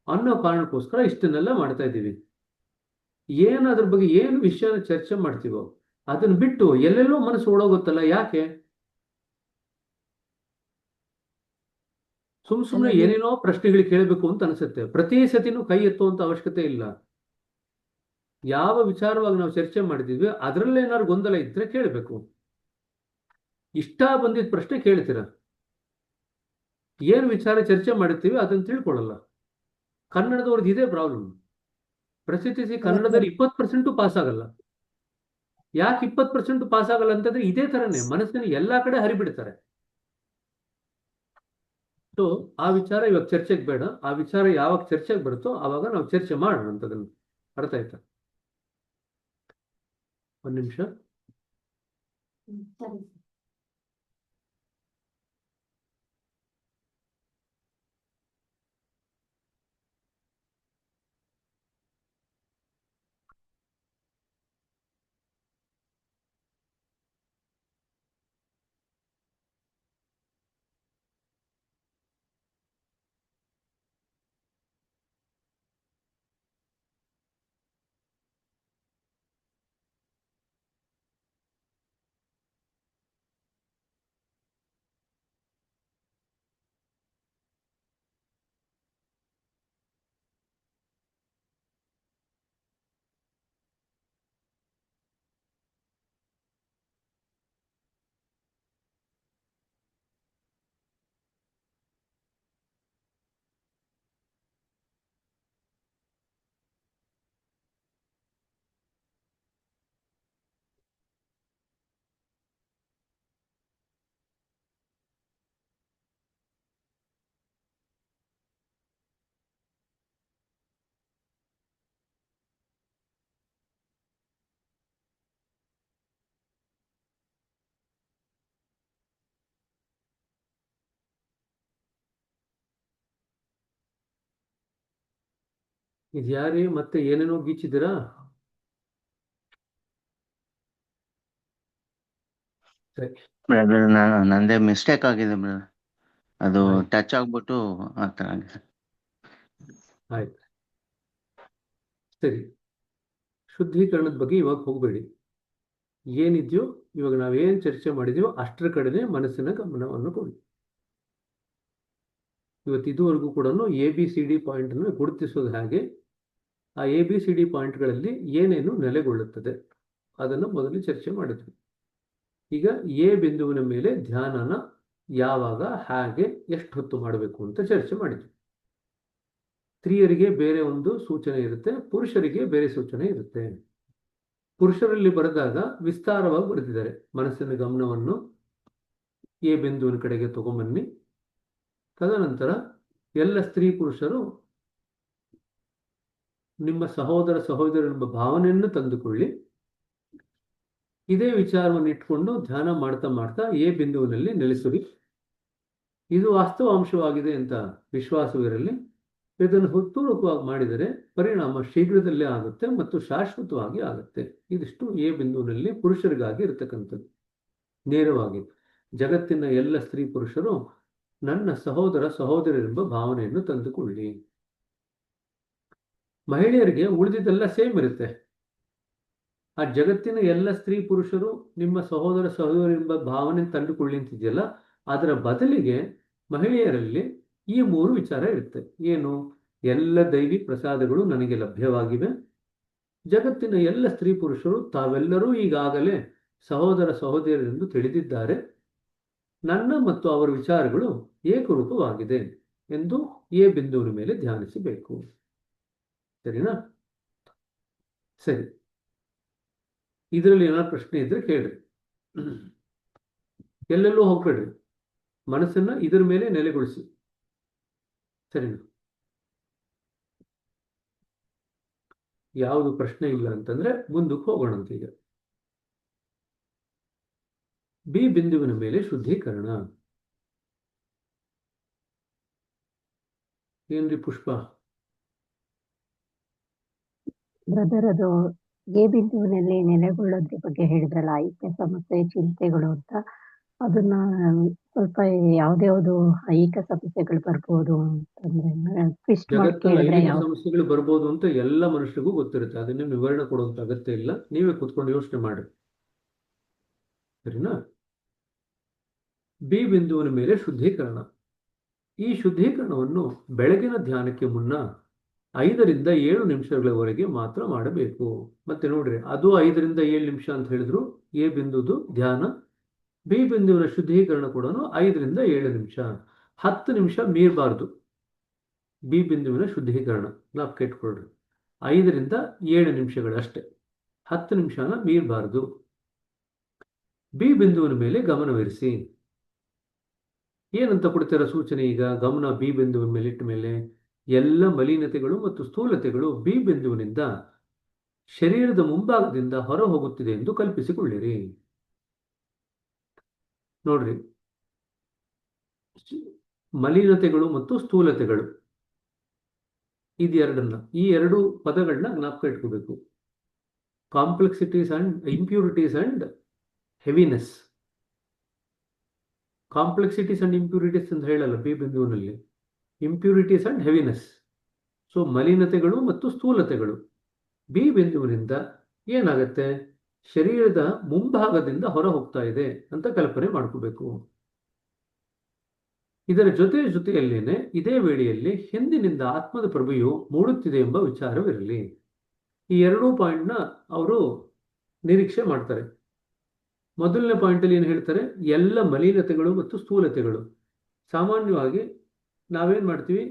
ಅನ್ನೋ ಕಾರಣಕ್ಕೋಸ್ಕರ ಇಷ್ಟನ್ನೆಲ್ಲ ಮಾಡ್ತಾ ಇದ್ದೀವಿ. ಏನು ಅದ್ರ ಬಗ್ಗೆ ಏನು ವಿಷಯನ ಚರ್ಚೆ ಮಾಡ್ತೀವೋ ಅದನ್ನ ಬಿಟ್ಟು ಎಲ್ಲೆಲ್ಲೋ ಮನಸ್ಸು ಓಡೋಗುತ್ತಲ್ಲ, ಯಾಕೆ? ಸುಮ್ಮನೆ ಅಲ್ಲ, ಏನೇನೋ ಪ್ರಶ್ನೆಗಳು ಕೇಳಬೇಕು ಅಂತ ಅನ್ಸುತ್ತೆ. ಪ್ರತಿ ಸತಿನೂ ಕೈ ಎತ್ತುವಂತ ಅವಶ್ಯಕತೆ ಇಲ್ಲ. ಯಾವ ವಿಚಾರವಾಗಿ ನಾವು ಚರ್ಚೆ ಮಾಡಿದೀವಿ ಅದರಲ್ಲೇ ಏನಾದ್ರು ಗೊಂದಲ ಇದ್ರೆ ಕೇಳಬೇಕು. ಇಷ್ಟ ಬಂದಿದ್ದ ಪ್ರಶ್ನೆ ಕೇಳ್ತೀರ, ಏನು ವಿಚಾರ ಚರ್ಚೆ ಮಾಡುತ್ತೀವಿ ಅದನ್ನು ತಿಳ್ಕೊಳ್ಳಲ್ಲ. ಕನ್ನಡದವ್ರದ್ದು ಇದೇ ಪ್ರಾಬ್ಲಮ್. ಪ್ರಸಿದ್ಧಿ ಕನ್ನಡದಲ್ಲಿ 20% ಪಾಸ್ ಆಗಲ್ಲ. ಯಾಕೆ 20% ಪಾಸ್ ಆಗಲ್ಲ ಅಂತಂದ್ರೆ ಇದೇ ತರನೇ ಮನಸ್ಸಿನ ಎಲ್ಲಾ ಕಡೆ ಹರಿಬಿಡ್ತಾರೆ. ಸೊ ಆ ವಿಚಾರ ಇವಾಗ ಚರ್ಚೆಗೆ ಬೇಡ. ಆ ವಿಚಾರ ಯಾವಾಗ ಚರ್ಚೆಗೆ ಬರುತ್ತೋ ಆವಾಗ ನಾವು ಚರ್ಚೆ ಮಾಡೋಣ ಅಂತದನ್ನು. ಅರ್ಥ ಆಯ್ತಾ? ಒಂದು ನಿಮಿಷ. ಇದ್ಯಾರೇ ಮತ್ತೆ ಏನೇನೋ ಗೀಚಿದ್ದೀರಾ? ಸರಿ, ಬ್ರದರ್, ನಂದೇ ಮಿಸ್ಟೇಕ್ ಆಗಿದೆ ಬ್ರದರ್. ಅದು ಆಯ್ತು ಟಚ್ ಆಗ್ಬಿಟ್ಟು ಆ ಥರ ಆಗಿದೆ. ಆಯ್ತು. ಸರಿ, ಶುದ್ಧೀಕರಣದ ಬಗ್ಗೆ ಇವಾಗ ಹೋಗಬೇಡಿ. ಏನಿದೆಯೋ ಇವಾಗ ನಾವೇನು ಚರ್ಚೆ ಮಾಡಿದೀವೋ ಅಷ್ಟರ ಕಡೆನೇ ಮನಸ್ಸಿನ ಗಮನವನ್ನು ಕೊಡಿ. ಇವತ್ತು ಇದುವರೆಗೂ ಕೂಡ ABCD ಪಾಯಿಂಟನ್ನು ಗುರುತಿಸೋದು ಹೇಗೆ, ಆ ABCD ಪಾಯಿಂಟ್ಗಳಲ್ಲಿ ಏನೇನು ನೆಲೆಗೊಳ್ಳುತ್ತದೆ ಅದನ್ನು ಮೊದಲು ಚರ್ಚೆ ಮಾಡಿದ್ವಿ. ಈಗ ಎ ಬಿಂದುವಿನ ಮೇಲೆ ಧ್ಯಾನನ ಯಾವಾಗ, ಹೇಗೆ, ಎಷ್ಟು ಹೊತ್ತು ಮಾಡಬೇಕು ಅಂತ ಚರ್ಚೆ ಮಾಡಿದ್ವಿ. ಸ್ತ್ರೀಯರಿಗೆ ಬೇರೆ ಒಂದು ಸೂಚನೆ ಇರುತ್ತೆ, ಪುರುಷರಿಗೆ ಬೇರೆ ಸೂಚನೆ ಇರುತ್ತೆ. ಪುರುಷರಲ್ಲಿ ಬರೆದಾಗ ವಿಸ್ತಾರವಾಗಿ ಬರೆದಿದ್ದಾರೆ. ಮನಸ್ಸಿನ ಗಮನವನ್ನು ಎ ಬಿಂದುವಿನ ಕಡೆಗೆ ತಗೊಂಬನ್ನಿ. ತದನಂತರ ಎಲ್ಲ ಸ್ತ್ರೀ ಪುರುಷರು ನಿಮ್ಮ ಸಹೋದರ ಸಹೋದರರೆಂಬ ಭಾವನೆಯನ್ನು ತಂದುಕೊಳ್ಳಿ. ಇದೇ ವಿಚಾರವನ್ನು ಇಟ್ಕೊಂಡು ಧ್ಯಾನ ಮಾಡ್ತಾ ಮಾಡ್ತಾ ಎ ಬಿಂದುವಿನಲ್ಲಿ ನೆಲೆಸಿರಿ. ಇದು ವಾಸ್ತವಾಂಶವಾಗಿದೆ ಅಂತ ವಿಶ್ವಾಸವಿರಲಿ. ಇದನ್ನು ಹೃತ್ಪೂರ್ವಕವಾಗಿ ಮಾಡಿದರೆ ಪರಿಣಾಮ ಶೀಘ್ರದಲ್ಲೇ ಆಗುತ್ತೆ ಮತ್ತು ಶಾಶ್ವತವಾಗಿ ಆಗುತ್ತೆ. ಇದಿಷ್ಟು ಎ ಬಿಂದುವಿನಲ್ಲಿ ಪುರುಷರಿಗಾಗಿ ಇರತಕ್ಕಂಥದ್ದು. ನೇರವಾಗಿ ಜಗತ್ತಿನ ಎಲ್ಲ ಸ್ತ್ರೀ ಪುರುಷರು ನನ್ನ ಸಹೋದರ ಸಹೋದರರೆಂಬ ಭಾವನೆಯನ್ನು ತಂದುಕೊಳ್ಳಿ. ಮಹಿಳೆಯರಿಗೆ ಉಳಿದಿದ್ದೆಲ್ಲ ಸೇಮ್ ಇರುತ್ತೆ. ಆ ಜಗತ್ತಿನ ಎಲ್ಲ ಸ್ತ್ರೀ ಪುರುಷರು ನಿಮ್ಮ ಸಹೋದರ ಸಹೋದರರೆಂಬ ಭಾವನೆ ತಂದುಕೊಳ್ಳಿ ಅಂತಿದೆಯಲ್ಲ, ಅದರ ಬದಲಿಗೆ ಮಹಿಳೆಯರಲ್ಲಿ ಈ 3 ವಿಚಾರ ಇರುತ್ತೆ. ಏನು? ಎಲ್ಲ ದೈವಿ ಪ್ರಸಾದಗಳು ನನಗೆ ಲಭ್ಯವಾಗಿವೆ. ಜಗತ್ತಿನ ಎಲ್ಲ ಸ್ತ್ರೀ ಪುರುಷರು ತಾವೆಲ್ಲರೂ ಈಗಾಗಲೇ ಸಹೋದರ ಸಹೋದರಿಯರೆಂದು ತಿಳಿದಿದ್ದಾರೆ. ನನ್ನ ಮತ್ತು ಅವರ ವಿಚಾರಗಳು ಏಕರೂಪವಾಗಿದೆ ಎಂದು ಎ ಬಿಂದುವಿನ ಮೇಲೆ ಧ್ಯಾನಿಸಬೇಕು. ಸರಿನಾ? ಸರಿ, ಇದರಲ್ಲಿ ಏನಾದ್ರು ಪ್ರಶ್ನೆ ಇದ್ರೆ ಕೇಳ್ರಿ. ಎಲ್ಲೆಲ್ಲೂ ಹೋಗ್ಬೇಡ್ರಿ, ಮನಸ್ಸನ್ನ ಇದರ ಮೇಲೆ ನೆಲೆಗೊಳಿಸಿ. ಸರಿನಾ? ಯಾವುದು ಪ್ರಶ್ನೆ ಇಲ್ಲ ಅಂತಂದ್ರೆ ಮುಂದಕ್ಕೆ ಹೋಗೋಣಂತ. ಈಗ ಬಿ ಬಿಂದುವಿನ ಮೇಲೆ ಶುದ್ಧೀಕರಣ. ಏನ್ರಿ ಪುಷ್ಪ? ಬ್ರದರ್, ಅದು ಎ ಬಿಂದುವಿನಲ್ಲಿ ನೆಲೆಗೊಳ್ಳೋದ್ರ ಬಗ್ಗೆ ಹೇಳಿದ್ರಲ್ಲ, ಐಕ್ಯ ಸಮಸ್ಯೆ ಚಿಂತೆಗಳು ಅಂತ. ಅದನ್ನ ಸ್ವಲ್ಪ ಯಾವ್ದ್ಯಾವ್ದು ಐಹಿಕ ಸಮಸ್ಯೆಗಳು ಬರ್ಬೋದು ಅಂತಂದ್ರೆ ಟ್ವಿಸ್ಟ್ ಮಾಡಿ ಜಗತ್ತಲ್ಲಿ ಕೇಳಿದ್ರೆ ಐಹಿಕ ಯಾವ ಸಮಸ್ಯೆಗಳು ಬರ್ಬೋದು ಅಂತ ಎಲ್ಲ ಮನುಷ್ಯರಿಗೂ ಗೊತ್ತಿರುತ್ತೆ. ಅದನ್ನೇ ವಿವರಣೆ ಕೊಡುವಂತ ಅಗತ್ಯ ಇಲ್ಲ, ನೀವೇ ಕೂತ್ಕೊಂಡು ಯೋಚನೆ ಮಾಡಿ. ಸರಿನಾ? ಬಿ ಬಿಂದುವಿನ ಮೇಲೆ ಶುದ್ಧೀಕರಣ. ಈ ಶುದ್ಧೀಕರಣವನ್ನು ಬೆಳಗಿನ ಧ್ಯಾನಕ್ಕೆ ಮುನ್ನ 5 ರಿಂದ 7 ನಿಮಿಷಗಳವರೆಗೆ ಮಾತ್ರ ಮಾಡಬೇಕು. ಮತ್ತೆ ನೋಡ್ರಿ, ಅದು 5 ರಿಂದ 7 ನಿಮಿಷ ಅಂತ ಹೇಳಿದ್ರು ಎ ಬಿಂದುದು ಧ್ಯಾನ. ಬಿ ಬಿಂದುವಿನ ಶುದ್ಧೀಕರಣ ಕೂಡ 5 ರಿಂದ 7 ನಿಮಿಷ. 10 ನಿಮಿಷ ಮೀರಬಾರ್ದು. ಬಿ ಬಿಂದುವಿನ ಶುದ್ಧೀಕರಣ ಜ್ಞಾಪಕ ಇಟ್ಕೊಳ್ರಿ, 5 ರಿಂದ 7 ನಿಮಿಷಗಳಷ್ಟೇ, 10 ನಿಮಿಷನ ಮೀರಬಾರ್ದು. ಬಿ ಬಿಂದುವಿನ ಮೇಲೆ ಗಮನವಿರಿಸಿ. ಏನಂತ ಕೊಡ್ತೀರ ಸೂಚನೆ? ಈಗ ಗಮನ ಬಿ ಬಿಂದುವಿನ ಮೇಲೆ ಇಟ್ಟ ಮೇಲೆ ಎಲ್ಲ ಮಲಿನತೆಗಳು ಮತ್ತು ಸ್ಥೂಲತೆಗಳು ಬಿ ಬಿಂದುವಿನಿಂದ ಶರೀರದ ಮುಂಭಾಗದಿಂದ ಹೊರ ಹೋಗುತ್ತಿದೆ ಎಂದು ಕಲ್ಪಿಸಿಕೊಳ್ಳಿರಿ. ನೋಡ್ರಿ, ಮಲಿನತೆಗಳು ಮತ್ತು ಸ್ಥೂಲತೆಗಳು ಈ ಎರಡು ಪದಗಳನ್ನ ಜ್ಞಾಪಕ ಇಟ್ಕೋಬೇಕು. Complexities and impurities and heaviness. Complexities and impurities ಅಂತ ಹೇಳಲ್ಲ ಬಿ ಬಿಂದುವಿನಲ್ಲಿ, ಇಂಪ್ಯೂರಿಟೀಸ್ ಅಂಡ್ ಹೆವಿನೆಸ್. ಸೊ ಮಲಿನತೆಗಳು ಮತ್ತು ಸ್ಥೂಲತೆಗಳು ಬಿ ಬಿಂದುವಿನಿಂದ ಏನಾಗತ್ತೆ? ಶರೀರದ ಮುಂಭಾಗದಿಂದ ಹೊರ ಹೋಗ್ತಾ ಇದೆ ಅಂತ ಕಲ್ಪನೆ ಮಾಡ್ಕೋಬೇಕು. ಇದರ ಜೊತೆಯಲ್ಲೇನೆ ಇದೇ ವೇಳೆಯಲ್ಲಿ ಹಿಂದಿನಿಂದ ಆತ್ಮದ ಪ್ರಭೆಯು ಮೂಡುತ್ತಿದೆ ಎಂಬ ವಿಚಾರವಿರಲಿ. ಈ ಎರಡೂ ಪಾಯಿಂಟ್ನ ಅವರು ನಿರೀಕ್ಷೆ ಮಾಡ್ತಾರೆ. ಮೊದಲನೇ ಪಾಯಿಂಟಲ್ಲಿ ಏನು ಹೇಳ್ತಾರೆ? ಎಲ್ಲ ಮಲಿನತೆಗಳು ಮತ್ತು ಸ್ಥೂಲತೆಗಳು. ಸಾಮಾನ್ಯವಾಗಿ ನಾವೇನ್ ಮಾಡ್ತೀವಿ,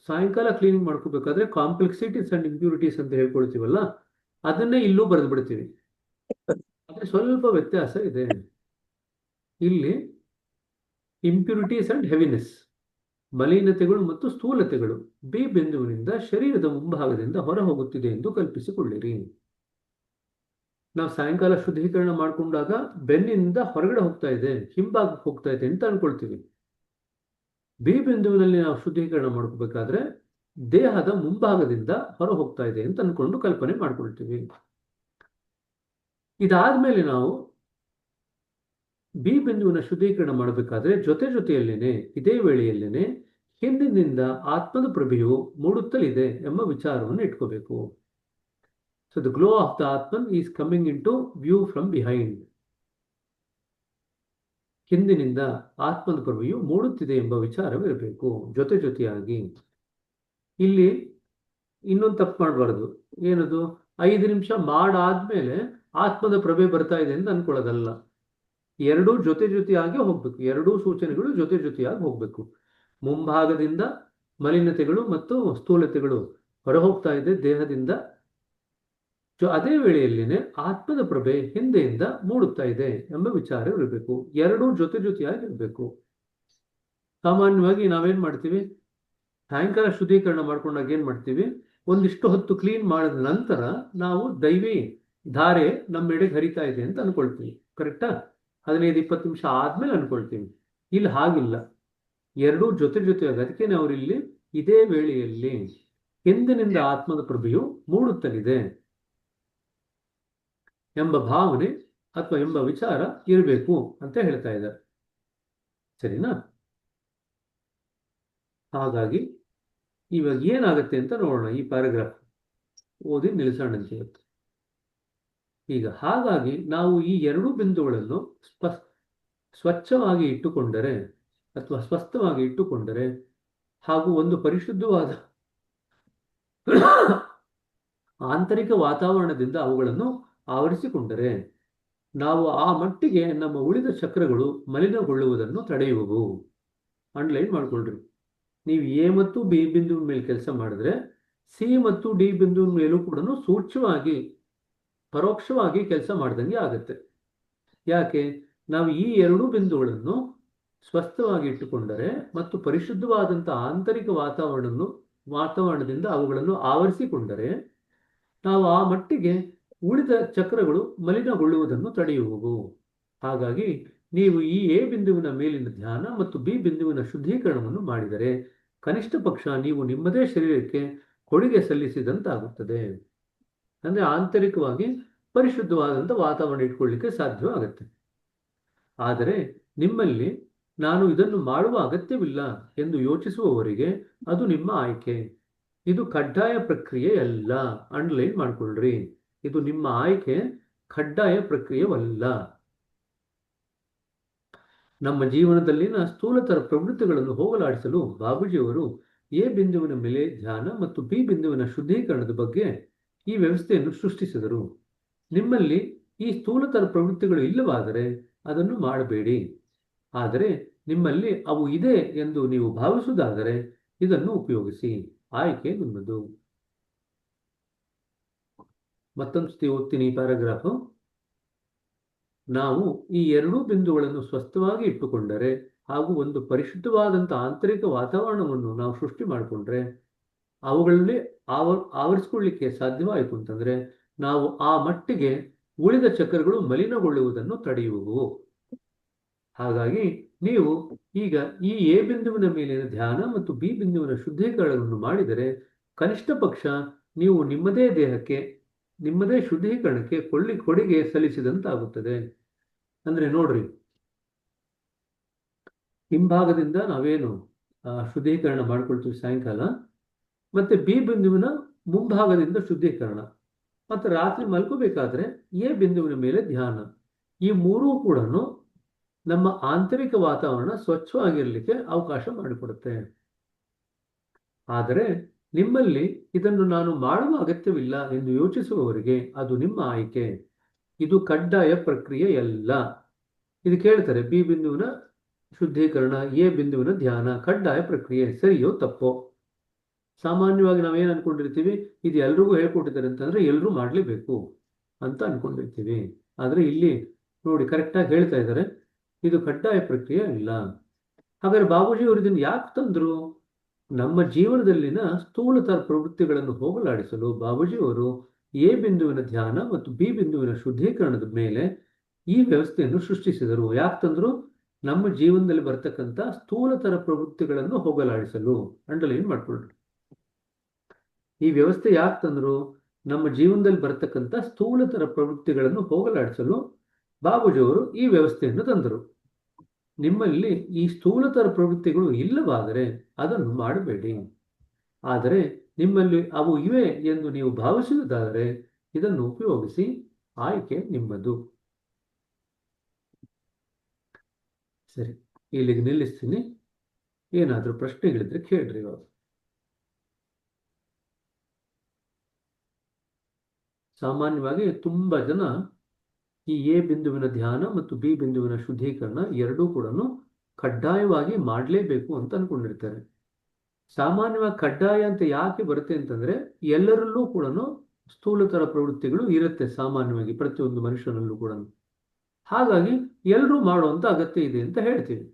ಸಾಯಂಕಾಲ ಕ್ಲೀನಿಂಗ್ ಮಾಡ್ಕೋಬೇಕಾದ್ರೆ ಕಾಂಪ್ಲೆಕ್ಸಿಟೀಸ್ ಅಂಡ್ ಇಂಪ್ಯೂರಿಟೀಸ್ ಅಂತ ಹೇಳ್ಕೊಳ್ತೀವಲ್ಲ, ಅದನ್ನೇ ಇಲ್ಲೂ ಬರೆದು ಬಿಡ್ತೀವಿ. ಆದ್ರೆ ಸ್ವಲ್ಪ ವ್ಯತ್ಯಾಸ ಇದೆ. ಇಲ್ಲಿ ಇಂಪ್ಯೂರಿಟೀಸ್ ಅಂಡ್ ಹೆವಿನೆಸ್, ಮಲಿನತೆಗಳು ಮತ್ತು ಸ್ಥೂಲತೆಗಳು ಬಿ ಬಿಂದುವಿನಿಂದ ಶರೀರದ ಮುಂಭಾಗದಿಂದ ಹೊರ ಹೋಗುತ್ತಿದೆ ಎಂದು ಕಲ್ಪಿಸಿಕೊಳ್ಳಿರಿ. ನಾವು ಸಾಯಂಕಾಲ ಶುದ್ಧೀಕರಣ ಮಾಡಿಕೊಂಡಾಗ ಬೆನ್ನಿನಿಂದ ಹೊರಗಡೆ ಹೋಗ್ತಾ ಇದೆ, ಹಿಂಭಾಗಕ್ಕೆ ಹೋಗ್ತಾ ಇದೆ ಅಂತ ಅನ್ಕೊಳ್ತೀವಿ. ಬಿ ಬಿಂದುವಿನಲ್ಲಿ ನಾವು ಶುದ್ಧೀಕರಣ ಮಾಡ್ಕೋಬೇಕಾದ್ರೆ ದೇಹದ ಮುಂಭಾಗದಿಂದ ಹೊರ ಹೋಗ್ತಾ ಇದೆ ಅಂತ ಅನ್ಕೊಂಡು ಕಲ್ಪನೆ ಮಾಡ್ಕೊಳ್ತೀವಿ. ಇದಾದ್ಮೇಲೆ ನಾವು ಬಿ ಬಿಂದುವಿನ ಶುದ್ಧೀಕರಣ ಮಾಡಬೇಕಾದ್ರೆ ಜೊತೆಯಲ್ಲೇನೆ ಇದೇ ವೇಳೆಯಲ್ಲೇನೆ ಹಿಂದಿನಿಂದ ಆತ್ಮದ ಪ್ರಭೆಯು ಮೂಡುತ್ತಲಿದೆ ಎಂಬ ವಿಚಾರವನ್ನು ಇಟ್ಕೋಬೇಕು. So the glow of the atman is coming into view from behind. ಹಿಂದಿನಿಂದ ಆತ್ಮದ ಪ್ರಭೆಯು ಮೂಡುತ್ತಿದೆ ಎಂಬ ವಿಚಾರವಿರಬೇಕು ಜೊತೆಯಾಗಿ. ಇಲ್ಲಿ ಇನ್ನೊಂದು ತಪ್ಪು ಮಾಡಬಾರ್ದು. ಏನದು? 5 ನಿಮಿಷ ಮಾಡಾದ್ಮೇಲೆ ಆತ್ಮದ ಪ್ರಭೆ ಬರ್ತಾ ಇದೆ ಅಂತ ಅನ್ಕೊಳ್ಳೋದಲ್ಲ. ಎರಡೂ ಜೊತೆಯಾಗಿ ಹೋಗ್ಬೇಕು. ಎರಡೂ ಸೂಚನೆಗಳು ಜೊತೆಯಾಗಿ ಹೋಗ್ಬೇಕು. ಮುಂಭಾಗದಿಂದ ಮಲಿನತೆಗಳು ಮತ್ತು ಸ್ಥೂಲತೆಗಳು ಹೊರ ಹೋಗ್ತಾ ಇದೆ ದೇಹದಿಂದ. ಅದೇ ವೇಳೆಯಲ್ಲಿನೇ ಆತ್ಮದ ಪ್ರಭೆ ಹಿಂದೆಯಿಂದ ಮೂಡುತ್ತಾ ಇದೆ ಎಂಬ ವಿಚಾರ ಇರಬೇಕು. ಎರಡೂ ಜೊತೆಯಾಗಿ ಇರಬೇಕು. ಸಾಮಾನ್ಯವಾಗಿ ನಾವೇನ್ ಮಾಡ್ತೀವಿ, ಸಾಯಂಕಾಲ ಶುದ್ಧೀಕರಣ ಮಾಡ್ಕೊಂಡಾಗ ಏನ್ ಮಾಡ್ತೀವಿ, ಒಂದಿಷ್ಟು ಹೊತ್ತು ಕ್ಲೀನ್ ಮಾಡಿದ ನಂತರ ನಾವು ದೈವಿ ಧಾರೆ ನಮ್ಮೆಡೆಗೆ ಹರಿತಾ ಇದೆ ಅಂತ ಅನ್ಕೊಳ್ತೀವಿ. ಕರೆಕ್ಟಾ? 15-20 ನಿಮಿಷ ಆದ್ಮೇಲೆ ಅನ್ಕೊಳ್ತೀವಿ. ಇಲ್ಲಿ ಹಾಗಿಲ್ಲ, ಎರಡೂ ಜೊತೆಯಾಗಿ. ಅದಕ್ಕೆ ಅವರಿಲ್ಲಿ ಇದೇ ವೇಳೆಯಲ್ಲಿ ಹಿಂದಿನಿಂದ ಆತ್ಮದ ಪ್ರಭೆಯು ಮೂಡುತ್ತಲಿದೆ ಎಂಬ ಭಾವನೆ ಅಥವಾ ಎಂಬ ವಿಚಾರ ಇರಬೇಕು ಅಂತ ಹೇಳ್ತಾ ಇದ್ದಾರೆ. ಸರಿನಾ? ಹಾಗಾಗಿ ಇವಾಗ ಏನಾಗುತ್ತೆ ಅಂತ ನೋಡೋಣ. ಈ ಪ್ಯಾರಾಗ್ರಾಫ್ ಓದಿ ನಿಲ್ಲಿಸೋಣ ಅಂತ ಇವತ್ತು. ಈಗ ಹಾಗಾಗಿ ನಾವು ಈ ಎರಡೂ ಬಿಂದುಗಳನ್ನು ಸ್ವಚ್ಛವಾಗಿ ಇಟ್ಟುಕೊಂಡರೆ ಅಥವಾ ಸ್ವಸ್ಥವಾಗಿ ಇಟ್ಟುಕೊಂಡರೆ ಹಾಗೂ ಒಂದು ಪರಿಶುದ್ಧವಾದ ಆಂತರಿಕ ವಾತಾವರಣದಿಂದ ಅವುಗಳನ್ನು ಆವರಿಸಿಕೊಂಡರೆ ನಾವು ಆ ಮಟ್ಟಿಗೆ ನಮ್ಮ ಉಳಿದ ಚಕ್ರಗಳು ಮಲಿನಗೊಳ್ಳುವುದನ್ನು ತಡೆಯುವವು. ಅಂಡರ್ಲೈನ್ ಮಾಡ್ಕೊಳ್ರಿ. ನೀವು ಎ ಮತ್ತು ಬಿ ಬಿಂದುವಿನ ಮೇಲೆ ಕೆಲಸ ಮಾಡಿದ್ರೆ ಸಿ ಮತ್ತು ಡಿ ಬಿಂದುವಿನ ಮೇಲೂ ಕೂಡ ಸೂಕ್ಷ್ಮವಾಗಿ ಪರೋಕ್ಷವಾಗಿ ಕೆಲಸ ಮಾಡ್ದಂಗೆ ಆಗುತ್ತೆ. ಯಾಕೆ? ನಾವು ಈ ಎರಡೂ ಬಿಂದುಗಳನ್ನು ಸ್ವಸ್ಥವಾಗಿ ಇಟ್ಟುಕೊಂಡರೆ ಮತ್ತು ಪರಿಶುದ್ಧವಾದಂಥ ಆಂತರಿಕ ವಾತಾವರಣದಿಂದ ಅವುಗಳನ್ನು ಆವರಿಸಿಕೊಂಡರೆ ನಾವು ಆ ಮಟ್ಟಿಗೆ ಉಳಿದ ಚಕ್ರಗಳು ಮಲಿನಗೊಳ್ಳುವುದನ್ನು ತಡೆಯುವವು. ಹಾಗಾಗಿ ನೀವು ಈ ಎ ಬಿಂದುವಿನ ಮೇಲಿನ ಧ್ಯಾನ ಮತ್ತು ಬಿ ಬಿಂದುವಿನ ಶುದ್ಧೀಕರಣವನ್ನು ಮಾಡಿದರೆ ಕನಿಷ್ಠ ಪಕ್ಷ ನೀವು ನಿಮ್ಮದೇ ಶರೀರಕ್ಕೆ ಕೊಡುಗೆ ಸಲ್ಲಿಸಿದಂತಾಗುತ್ತದೆ. ಅಂದರೆ ಆಂತರಿಕವಾಗಿ ಪರಿಶುದ್ಧವಾದಂಥ ವಾತಾವರಣ ಇಟ್ಕೊಳ್ಳಿಕ್ಕೆ ಸಾಧ್ಯವಾಗುತ್ತೆ. ಆದರೆ ನಿಮ್ಮಲ್ಲಿ ನಾನು ಇದನ್ನು ಮಾಡುವ ಅಗತ್ಯವಿಲ್ಲ ಎಂದು ಯೋಚಿಸುವವರಿಗೆ ಅದು ನಿಮ್ಮ ಆಯ್ಕೆ. ಇದು ಕಡ್ಡಾಯ ಪ್ರಕ್ರಿಯೆಯಲ್ಲ. ಅಂಡರ್ಲೈನ್ ಮಾಡ್ಕೊಳ್ರಿ. ಇದು ನಿಮ್ಮ ಆಯ್ಕೆ, ಕಡ್ಡಾಯ ಪ್ರಕ್ರಿಯೆಯಲ್ಲ. ನಮ್ಮ ಜೀವನದಲ್ಲಿನ ಸ್ಥೂಲತರ ಪ್ರವೃತ್ತಿಗಳನ್ನು ಹೋಗಲಾಡಿಸಲು ಬಾಬೂಜಿಯವರು ಎ ಬಿಂದುವಿನ ಮೇಲೆ ಧ್ಯಾನ ಮತ್ತು ಬಿ ಬಿಂದುವಿನ ಶುದ್ಧೀಕರಣದ ಬಗ್ಗೆ ಈ ವ್ಯವಸ್ಥೆಯನ್ನು ಸೃಷ್ಟಿಸಿದರು. ನಿಮ್ಮಲ್ಲಿ ಈ ಸ್ಥೂಲತರ ಪ್ರವೃತ್ತಿಗಳು ಇಲ್ಲವಾದರೆ ಅದನ್ನು ಮಾಡಬೇಡಿ. ಆದರೆ ನಿಮ್ಮಲ್ಲಿ ಅವು ಇದೆ ಎಂದು ನೀವು ಭಾವಿಸುವುದಾದರೆ ಇದನ್ನು ಉಪಯೋಗಿಸಿ. ಆಯ್ಕೆ ನಿಮ್ಮದು. ಮತ್ತೊಂದು ಸತಿ ಓದ್ತೀನಿ ಈ ಪ್ಯಾರಾಗ್ರಾಫ್. ನಾವು ಈ ಎರಡೂ ಬಿಂದುಗಳನ್ನು ಸ್ವಸ್ಥವಾಗಿ ಇಟ್ಟುಕೊಂಡರೆ ಹಾಗೂ ಒಂದು ಪರಿಶುದ್ಧವಾದಂಥ ಆಂತರಿಕ ವಾತಾವರಣವನ್ನು ನಾವು ಸೃಷ್ಟಿ ಮಾಡಿಕೊಂಡ್ರೆ ಅವುಗಳಲ್ಲಿ ಆವರಿಸಿಕೊಳ್ಳಿಕ್ಕೆ ಸಾಧ್ಯವಾಯಿತು ಅಂತಂದ್ರೆ ನಾವು ಆ ಮಟ್ಟಿಗೆ ಉಳಿದ ಚಕ್ರಗಳು ಮಲಿನಗೊಳ್ಳುವುದನ್ನು ತಡೆಯುವವು. ಹಾಗಾಗಿ ನೀವು ಈಗ ಈ ಎ ಬಿಂದುವಿನ ಮೇಲಿನ ಧ್ಯಾನ ಮತ್ತು ಬಿ ಬಿಂದುವಿನ ಶುದ್ಧೀಕರಣವನ್ನು ಮಾಡಿದರೆ ಕನಿಷ್ಠ ಪಕ್ಷ ನೀವು ನಿಮ್ಮದೇ ದೇಹಕ್ಕೆ ನಿಮ್ಮದೇ ಶುದ್ಧೀಕರಣಕ್ಕೆ ಕೊಡುಗೆ ಸಲ್ಲಿಸಿದಂತಾಗುತ್ತದೆ. ಅಂದ್ರೆ ನೋಡ್ರಿ, ಹಿಂಭಾಗದಿಂದ ನಾವೇನು ಶುದ್ಧೀಕರಣ ಮಾಡ್ಕೊಳ್ತೀವಿ ಸಾಯಂಕಾಲ, ಮತ್ತೆ ಬಿ ಬಿಂದುವಿನ ಮುಂಭಾಗದಿಂದ ಶುದ್ಧೀಕರಣ, ಮತ್ತೆ ರಾತ್ರಿ ಮಲ್ಕೋಬೇಕಾದ್ರೆ ಎ ಬಿಂದುವಿನ ಮೇಲೆ ಧ್ಯಾನ. ಈ ಮೂರೂ ಕೂಡ ನಮ್ಮ ಆಂತರಿಕ ವಾತಾವರಣ ಸ್ವಚ್ಛವಾಗಿರಲಿಕ್ಕೆ ಅವಕಾಶ ಮಾಡಿಕೊಡುತ್ತೆ. ಆದರೆ ನಿಮ್ಮಲ್ಲಿ ಇದನ್ನು ನಾನು ಮಾಡುವ ಅಗತ್ಯವಿಲ್ಲ ಎಂದು ಯೋಚಿಸುವವರಿಗೆ ಅದು ನಿಮ್ಮ ಆಯ್ಕೆ. ಇದು ಕಡ್ಡಾಯ ಪ್ರಕ್ರಿಯೆಯಲ್ಲ. ಇದು ಕೇಳ್ತಾರೆ, ಬಿ ಬಿಂದುವಿನ ಶುದ್ಧೀಕರಣ, ಎ ಬಿಂದುವಿನ ಧ್ಯಾನ ಕಡ್ಡಾಯ ಪ್ರಕ್ರಿಯೆ, ಸರಿಯೋ ತಪ್ಪೋ? ಸಾಮಾನ್ಯವಾಗಿ ನಾವೇನು ಅನ್ಕೊಂಡಿರ್ತೀವಿ, ಇದು ಎಲ್ರಿಗೂ ಹೇಳ್ಕೊಟ್ಟಿದ್ದಾರೆ ಅಂತಂದ್ರೆ ಎಲ್ಲರೂ ಮಾಡಲೇಬೇಕು ಅಂತ ಅನ್ಕೊಂಡಿರ್ತೀವಿ. ಆದರೆ ಇಲ್ಲಿ ನೋಡಿ ಕರೆಕ್ಟಾಗಿ ಹೇಳ್ತಾ ಇದ್ದಾರೆ, ಇದು ಕಡ್ಡಾಯ ಪ್ರಕ್ರಿಯೆ ಇಲ್ಲ. ಹಾಗಾದ್ರೆ ಬಾಬೂಜಿ ಅವರು ಇದನ್ನು ಯಾಕೆ ತಂದ್ರು? ನಮ್ಮ ಜೀವನದಲ್ಲಿನ ಸ್ಥೂಲತರ ಪ್ರವೃತ್ತಿಗಳನ್ನು ಹೋಗಲಾಡಿಸಲು ಬಾಬೂಜಿಯವರು ಎ ಬಿಂದುವಿನ ಧ್ಯಾನ ಮತ್ತು ಬಿ ಬಿಂದುವಿನ ಶುದ್ಧೀಕರಣದ ಮೇಲೆ ಈ ವ್ಯವಸ್ಥೆಯನ್ನು ಸೃಷ್ಟಿಸಿದರು. ಯಾಕೆ ತಂದ್ರು? ನಮ್ಮ ಜೀವನದಲ್ಲಿ ಬರ್ತಕ್ಕಂಥ ಸ್ಥೂಲತರ ಪ್ರವೃತ್ತಿಗಳನ್ನು ಹೋಗಲಾಡಿಸಲು. ಅಂಡರ್ಲೈನ್ ಮಾಡ್ಕೊಳ್ರಿ. ಈ ವ್ಯವಸ್ಥೆ ಯಾಕೆ ತಂದ್ರು? ನಮ್ಮ ಜೀವನದಲ್ಲಿ ಬರ್ತಕ್ಕಂಥ ಸ್ಥೂಲತರ ಪ್ರವೃತ್ತಿಗಳನ್ನು ಹೋಗಲಾಡಿಸಲು ಬಾಬೂಜಿಯವರು ಈ ವ್ಯವಸ್ಥೆಯನ್ನು ತಂದರು. ನಿಮ್ಮಲ್ಲಿ ಈ ಸ್ಥೂಲತರ ಪ್ರವೃತ್ತಿಗಳು ಇಲ್ಲವಾದರೆ ಅದನ್ನು ಮಾಡಬೇಡಿ. ಆದರೆ ನಿಮ್ಮಲ್ಲಿ ಅವು ಇವೆ ಎಂದು ನೀವು ಭಾವಿಸುವುದಾದರೆ ಇದನ್ನು ಉಪಯೋಗಿಸಿ. ಆಯ್ಕೆ ನಿಮ್ಮದು. ಸರಿ, ಇಲ್ಲಿಗೆ ನಿಲ್ಲಿಸ್ತೀನಿ. ಏನಾದರೂ ಪ್ರಶ್ನೆಗಳಿದ್ರೆ ಕೇಳ್ರಿ. ಇವಾಗ ಸಾಮಾನ್ಯವಾಗಿ ತುಂಬ ಜನ ಈ ಎ ಬಿಂದುವಿನ ಧ್ಯಾನ ಮತ್ತು ಬಿ ಬಿಂದುವಿನ ಶುದ್ಧೀಕರಣ ಎರಡೂ ಕೂಡ ಕಡ್ಡಾಯವಾಗಿ ಮಾಡಲೇಬೇಕು ಅಂತ ಅನ್ಕೊಂಡಿರ್ತಾರೆ. ಸಾಮಾನ್ಯವಾಗಿ ಕಡ್ಡಾಯ ಅಂತ ಯಾಕೆ ಬರುತ್ತೆ ಅಂತಂದ್ರೆ ಎಲ್ಲರಲ್ಲೂ ಕೂಡ ಸ್ಥೂಲತರ ಪ್ರವೃತ್ತಿಗಳು ಇರುತ್ತೆ ಸಾಮಾನ್ಯವಾಗಿ, ಪ್ರತಿಯೊಂದು ಮನುಷ್ಯನಲ್ಲೂ ಕೂಡ. ಹಾಗಾಗಿ ಎಲ್ಲರೂ ಮಾಡುವಂತ ಅಗತ್ಯ ಇದೆ ಅಂತ ಹೇಳ್ತೀವಿ.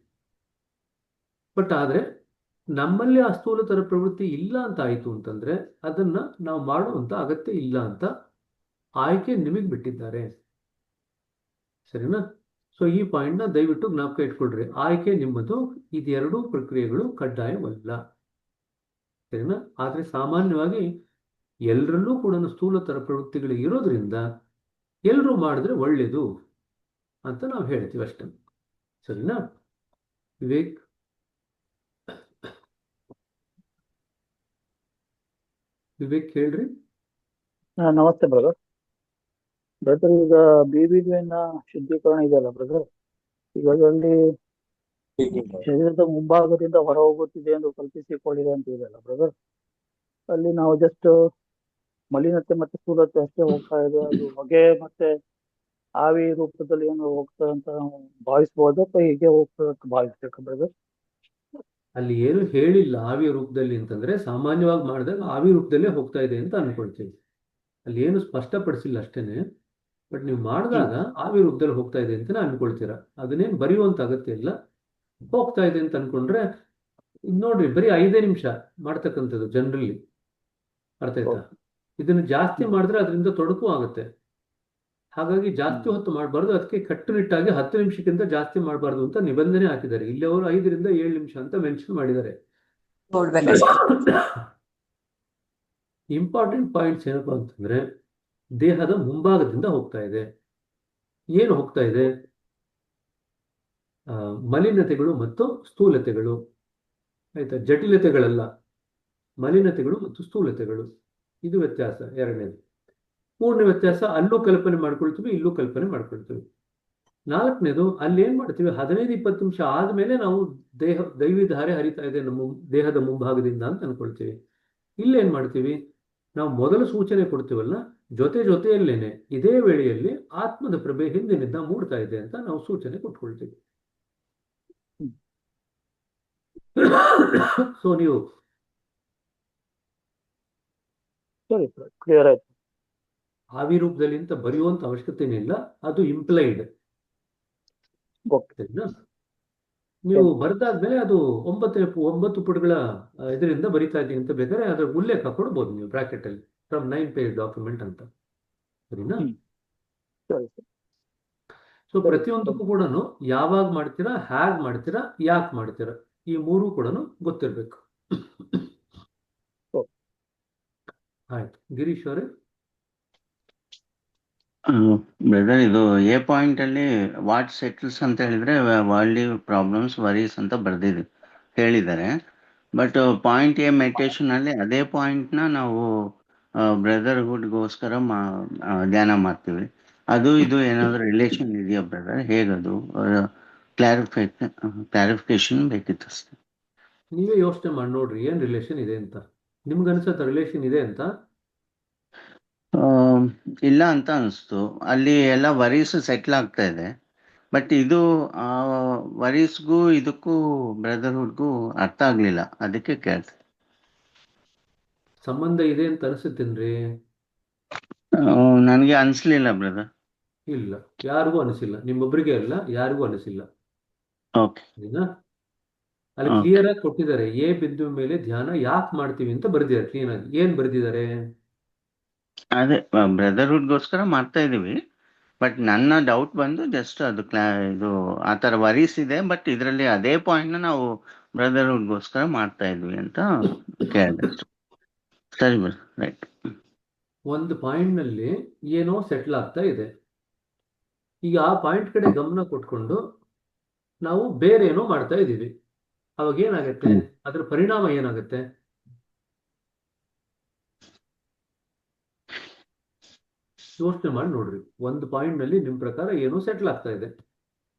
ಬಟ್ ಆದ್ರೆ ನಮ್ಮಲ್ಲಿ ಆ ಸ್ಥೂಲತರ ಪ್ರವೃತ್ತಿ ಇಲ್ಲ ಅಂತ ಆಯಿತು ಅಂತಂದ್ರೆ ಅದನ್ನ ನಾವು ಮಾಡುವಂತ ಅಗತ್ಯ ಇಲ್ಲ ಅಂತ ಆಯ್ಕೆ ನಿಮಗೆ ಬಿಟ್ಟಿದ್ದಾರೆ. ಸರಿನಾ? ಸೊ ಈ ಪಾಯಿಂಟ್ನ ದಯವಿಟ್ಟು ಜ್ಞಾಪಕ ಇಟ್ಕೊಳ್ರಿ. ಆಯ್ಕೆ ನಿಮ್ಮದು. ಇದೆರಡೂ ಪ್ರಕ್ರಿಯೆಗಳು ಕಡ್ಡಾಯವಲ್ಲ. ಸರಿನಾ? ಆದರೆ ಸಾಮಾನ್ಯವಾಗಿ ಎಲ್ಲರಲ್ಲೂ ಕೂಡ ಸ್ಥೂಲತರ ಪ್ರವೃತ್ತಿಗಳು ಇರೋದ್ರಿಂದ ಎಲ್ಲರೂ ಮಾಡಿದ್ರೆ ಒಳ್ಳೇದು ಅಂತ ನಾವು ಹೇಳ್ತೀವಿ ಅಷ್ಟೇ. ಸರಿನಾ? ವಿವೇಕ್, ಹೇಳ್ರಿ. ನಮಸ್ತೆ ಬ್ರದರ್. ಈಗ ಬಿಬಿನ ಶುದ್ಧೀಕರಣ ಇದೆಯಲ್ಲ ಬ್ರದರ್, ಈಗ ಅದರಲ್ಲಿ ಶರೀರದ ಮುಂಭಾಗದಿಂದ ಹೊರ ಹೋಗುತ್ತಿದೆ ಎಂದು ಕಲ್ಪಿಸಿಕೊಳ್ಳಿದೆ ಅಂತ ಇದೆಯಲ್ಲ ಬ್ರದರ್, ಅಲ್ಲಿ ನಾವು ಜಸ್ಟ್ ಮಲಿನತೆ ಮತ್ತೆ ಸ್ಥೂಲತೆ ಅಷ್ಟೇ ಹೋಗ್ತಾ ಇದೆ. ಅದು ಹೊಗೆ ಮತ್ತೆ ಆವಿ ರೂಪದಲ್ಲಿ ಏನು ಹೋಗ್ತದೆ ಅಂತ ನಾವು ಭಾವಿಸ್ಬೋದು ಅಥವಾ ಹೀಗೆ ಹೋಗ್ತದೆ ಅಂತ ಭಾವಿಸ್ಬೇಕು ಬ್ರದರ್? ಅಲ್ಲಿ ಏನು ಹೇಳಿಲ್ಲ ಆವಿ ರೂಪದಲ್ಲಿ ಅಂತಂದ್ರೆ ಸಾಮಾನ್ಯವಾಗಿ ಮಾಡಿದಾಗ ಆವಿ ರೂಪದಲ್ಲೇ ಹೋಗ್ತಾ ಇದೆ ಅಂತ ಅನ್ಕೊಳ್ತೀವಿ. ಅಲ್ಲಿ ಏನು ಸ್ಪಷ್ಟಪಡಿಸಿಲ್ಲ ಅಷ್ಟೇನೆ. ಬಟ್ ನೀವು ಮಾಡಿದಾಗ ಆವಿ ರೂಪದಲ್ಲಿ ಹೋಗ್ತಾ ಇದೆ ಅಂತ ಅನ್ಕೊಳ್ತೀರಾ. ಅದನ್ನೇನು ಬರೆಯುವಂತ ಅಗತ್ಯ ಇಲ್ಲ. ಹೋಗ್ತಾ ಇದೆ ಅಂತ ಅನ್ಕೊಂಡ್ರೆ ಇದ್ ನೋಡ್ರಿ, ಬರೀ 5 ನಿಮಿಷ ಮಾಡ್ತಕ್ಕಂಥದ್ದು ಜನರಲಿ. ಅರ್ಥ ಆಯ್ತಾ? ಇದನ್ನು ಜಾಸ್ತಿ ಮಾಡಿದ್ರೆ ಅದರಿಂದ ತೊಡಕು ಆಗುತ್ತೆ. ಹಾಗಾಗಿ ಜಾಸ್ತಿ ಹೊತ್ತು ಮಾಡಬಾರ್ದು. ಅದಕ್ಕೆ ಕಟ್ಟುನಿಟ್ಟಾಗಿ 10 ನಿಮಿಷಕ್ಕಿಂತ ಜಾಸ್ತಿ ಮಾಡಬಾರ್ದು ಅಂತ ನಿಬಂಧನೆ ಹಾಕಿದ್ದಾರೆ. ಇಲ್ಲಿ ಅವರು 5ರಿಂದ 7 ನಿಮಿಷ ಅಂತ ಮೆನ್ಷನ್ ಮಾಡಿದ್ದಾರೆ. ಇಂಪಾರ್ಟೆಂಟ್ ಪಾಯಿಂಟ್ಸ್ ಏನಪ್ಪಾ ಅಂತಂದ್ರೆ, ದೇಹದ ಮುಂಭಾಗದಿಂದ ಹೋಗ್ತಾ ಇದೆ. ಏನು ಹೋಗ್ತಾ ಇದೆ? ಮಲಿನತೆಗಳು ಮತ್ತು ಸ್ಥೂಲತೆಗಳು. ಆಯ್ತಾ? ಜಟಿಲತೆಗಳಲ್ಲ, ಮಲಿನತೆಗಳು ಮತ್ತು ಸ್ಥೂಲತೆಗಳು. ಇದು ವ್ಯತ್ಯಾಸ. ಎರಡನೇದು. ಮೂರನೇ ವ್ಯತ್ಯಾಸ, ಅಲ್ಲೂ ಕಲ್ಪನೆ ಮಾಡ್ಕೊಳ್ತೀವಿ, ಇಲ್ಲೂ ಕಲ್ಪನೆ ಮಾಡ್ಕೊಳ್ತೀವಿ. ನಾಲ್ಕನೇದು, ಅಲ್ಲಿ ಏನ್ ಮಾಡ್ತೀವಿ, 15-20 ನಿಮಿಷ ಆದ್ಮೇಲೆ ನಾವು ದೈವಿ ಧಾರೆ ಹರಿತಾ ಇದೆ ನಮ್ಮ ದೇಹದ ಮುಂಭಾಗದಿಂದ ಅಂತ ಅನ್ಕೊಳ್ತೀವಿ. ಇಲ್ಲೇನ್ ಮಾಡ್ತೀವಿ, ನಾವು ಮೊದಲು ಸೂಚನೆ ಕೊಡ್ತೀವಲ್ಲ, ಜೊತೆಯಲ್ಲೇನೆ ಇದೇ ವೇಳೆಯಲ್ಲಿ ಆತ್ಮದ ಪ್ರಭೆ ಹಿಂದಿನಿಂದ ಮೂಡ್ತಾ ಇದೆ ಅಂತ ನಾವು ಸೂಚನೆ ಕೊಟ್ಕೊಳ್ತೀವಿ. ಸೊ ನೀವು ಸರಿ ಸರ್, ಕ್ಲಿಯರ್ ಆಯ್ತು. ಆವಿ ರೂಪದಲ್ಲಿ ಅಂತ ಬರೆಯುವಂತ ಅವಶ್ಯಕತೆ ಇಲ್ಲ, ಅದು ಇಂಪ್ಲೈಡ್. ಸರಿನಾ? ನೀವು ಬರೆದಾದ್ಮೇಲೆ ಅದು 9 ಪುಟಗಳ ಇದರಿಂದ ಬರಿತಾ ಇದ್ದೀನಿ ಅಂತ ಬೇಕಾದ್ರೆ ಅದ್ರ ಉಲ್ಲೇಖ ಕೊಡ್ಬೋದು ನೀವು ಬ್ರಾಕೆಟ್ ಅಲ್ಲಿ, ಫ್ರಮ್ 9 ಪೇಜ್ ಡಾಕ್ಯುಮೆಂಟ್ ಅಂತ. ಸರಿನಾ? ಸರಿ ಸರ್. ಸೊ ಪ್ರತಿಯೊಂದಕ್ಕೂ ಕೂಡ ಯಾವಾಗ ಮಾಡ್ತೀರಾ, ಹ್ಯಾಗ್ ಮಾಡ್ತೀರಾ, ಯಾಕೆ ಮಾಡ್ತೀರಾ, ಈ ಮೂರು ಕೂಡ ಗೊತ್ತಿರ್ಬೇಕು. ಆಯ್ತು, ಗಿರೀಶ್ ಅವರೇ. ಬ್ರದರ್, ಇದು ಎ ಪಾಯಿಂಟ್ ಅಲ್ಲಿ ವಾಟ್ ಸೆಟಲ್ಸ್ ಅಂತ ಹೇಳಿದ್ರೆ ವರ್ಲ್ಡ್ಲಿ ಪ್ರಾಬ್ಲಮ್ಸ್ ವರೀಸ್ ಅಂತ ಹೇಳಿದ್ದಾರೆ. ಬಟ್ ಪಾಯಿಂಟ್ ಎ ಮೆಡಿಟೇಷನ್ ಅಲ್ಲಿ ಅದೇ ಪಾಯಿಂಟ್ ನ ನಾವು ಬ್ರದರ್ಹುಡ್ಗೋಸ್ಕರ ಧ್ಯಾನ ಮಾಡ್ತೀವಿ. ಅದು ಇದು ಏನಾದ್ರು ರಿಲೇಷನ್ ಇದೆಯಾ ಬ್ರದರ್? ಹೇಗದು? ಕ್ಲಾರಿಫಿಕೇಶನ್ ಬೇಕಿತ್ತು ಅಷ್ಟೇ. ನೀವೇ ಯೋಚನೆ ಮಾಡಿ ನೋಡ್ರಿ, ಏನ್ ರಿಲೇಷನ್ ಇದೆ ಅಂತ. ನಿಮ್ಗೆ ಅನ್ಸತ್ತ ರಿಲೇಷನ್ ಇದೆ ಅಂತ? ಇಲ್ಲ ಅಂತ ಅನಿಸ್ತು. ಅಲ್ಲಿ ಎಲ್ಲ ವರೀಸ್ ಸೆಟ್ಲ್ ಆಗ್ತಾ ಇದೆ. ಬಟ್ ಇದು ವರೀಸ್ಗೂ ಇದಕ್ಕೂ ಬ್ರದರ್ಹುಡ್ಗೂ ಅರ್ಥ ಆಗ್ಲಿಲ್ಲ, ಅದಕ್ಕೆ ಕೇಳ್ತೆ. ಸಂಬಂಧ ಇದೆ ಅಂತ ಅನಿಸುತ್ತೇನ್ರಿ? ನನಗೆ ಅನ್ಸ್ಲಿಲ್ಲ ಬ್ರದರ್. ಇಲ್ಲ, ಯಾರಿಗೂ ಅನಿಸಿಲ್ಲ. ನಿಮ್ಮೊಬ್ಬರಿಗೆ ಅಲ್ಲ, ಯಾರಿಗೂ ಅನಿಸಿಲ್ಲ. ಓಕೆ. ಸರಿನಾ? ಅಲ್ಲಿ ಕ್ಲಿಯರ್ ಆಗಿ ಕೊಟ್ಟಿದ್ದಾರೆ, ಎ ಬಿಂದು ಮೇಲೆ ಧ್ಯಾನ ಯಾಕೆ ಮಾಡ್ತೀವಿ ಅಂತ ಬರೆದಿದ್ದಾರೆ ಕ್ಲೀನ್ ಆಗಿ. ಏನ್ ಬರೆದಿದ್ದಾರೆ? ಅದೇ ಬ್ರದರ್ಹುಡ್ಗೋಸ್ಕರ ಮಾಡ್ತಾ ಇದೀವಿ. ಬಟ್ ನನ್ನ ಡೌಟ್ ಬಂದು ಜಸ್ಟ್ ಅದು ಇದು ಆ ಥರ ವರೀಸ್ ಇದೆ, ಬಟ್ ಇದರಲ್ಲಿ ಅದೇ ಪಾಯಿಂಟ್ನ ನಾವು ಬ್ರದರ್ಹುಡ್ಗೋಸ್ಕರ ಮಾಡ್ತಾ ಇದ್ವಿ ಅಂತ ಕೇಳಿದೆ. ಸರಿ ಬರ್, ರೈಟ್. ಒಂದು ಪಾಯಿಂಟ್ ನಲ್ಲಿ ಏನೋ ಸೆಟ್ಲ್ ಆಗ್ತಾ ಇದೆ. ಈಗ ಆ ಪಾಯಿಂಟ್ ಕಡೆ ಗಮನ ಕೊಟ್ಕೊಂಡು ನಾವು ಬೇರೆ ಏನೋ ಮಾಡ್ತಾ ಇದ್ದೀವಿ. ಅವಾಗ ಏನಾಗತ್ತೆ? ಅದ್ರ ಪರಿಣಾಮ ಏನಾಗುತ್ತೆ? ಯೋಚನೆ ಮಾಡಿ ನೋಡ್ರಿ. ಒಂದು ಪಾಯಿಂಟ್ ನಲ್ಲಿ ನಿಮ್ ಪ್ರಕಾರ ಏನೋ ಸೆಟ್ಲ್ ಆಗ್ತಾ ಇದೆ,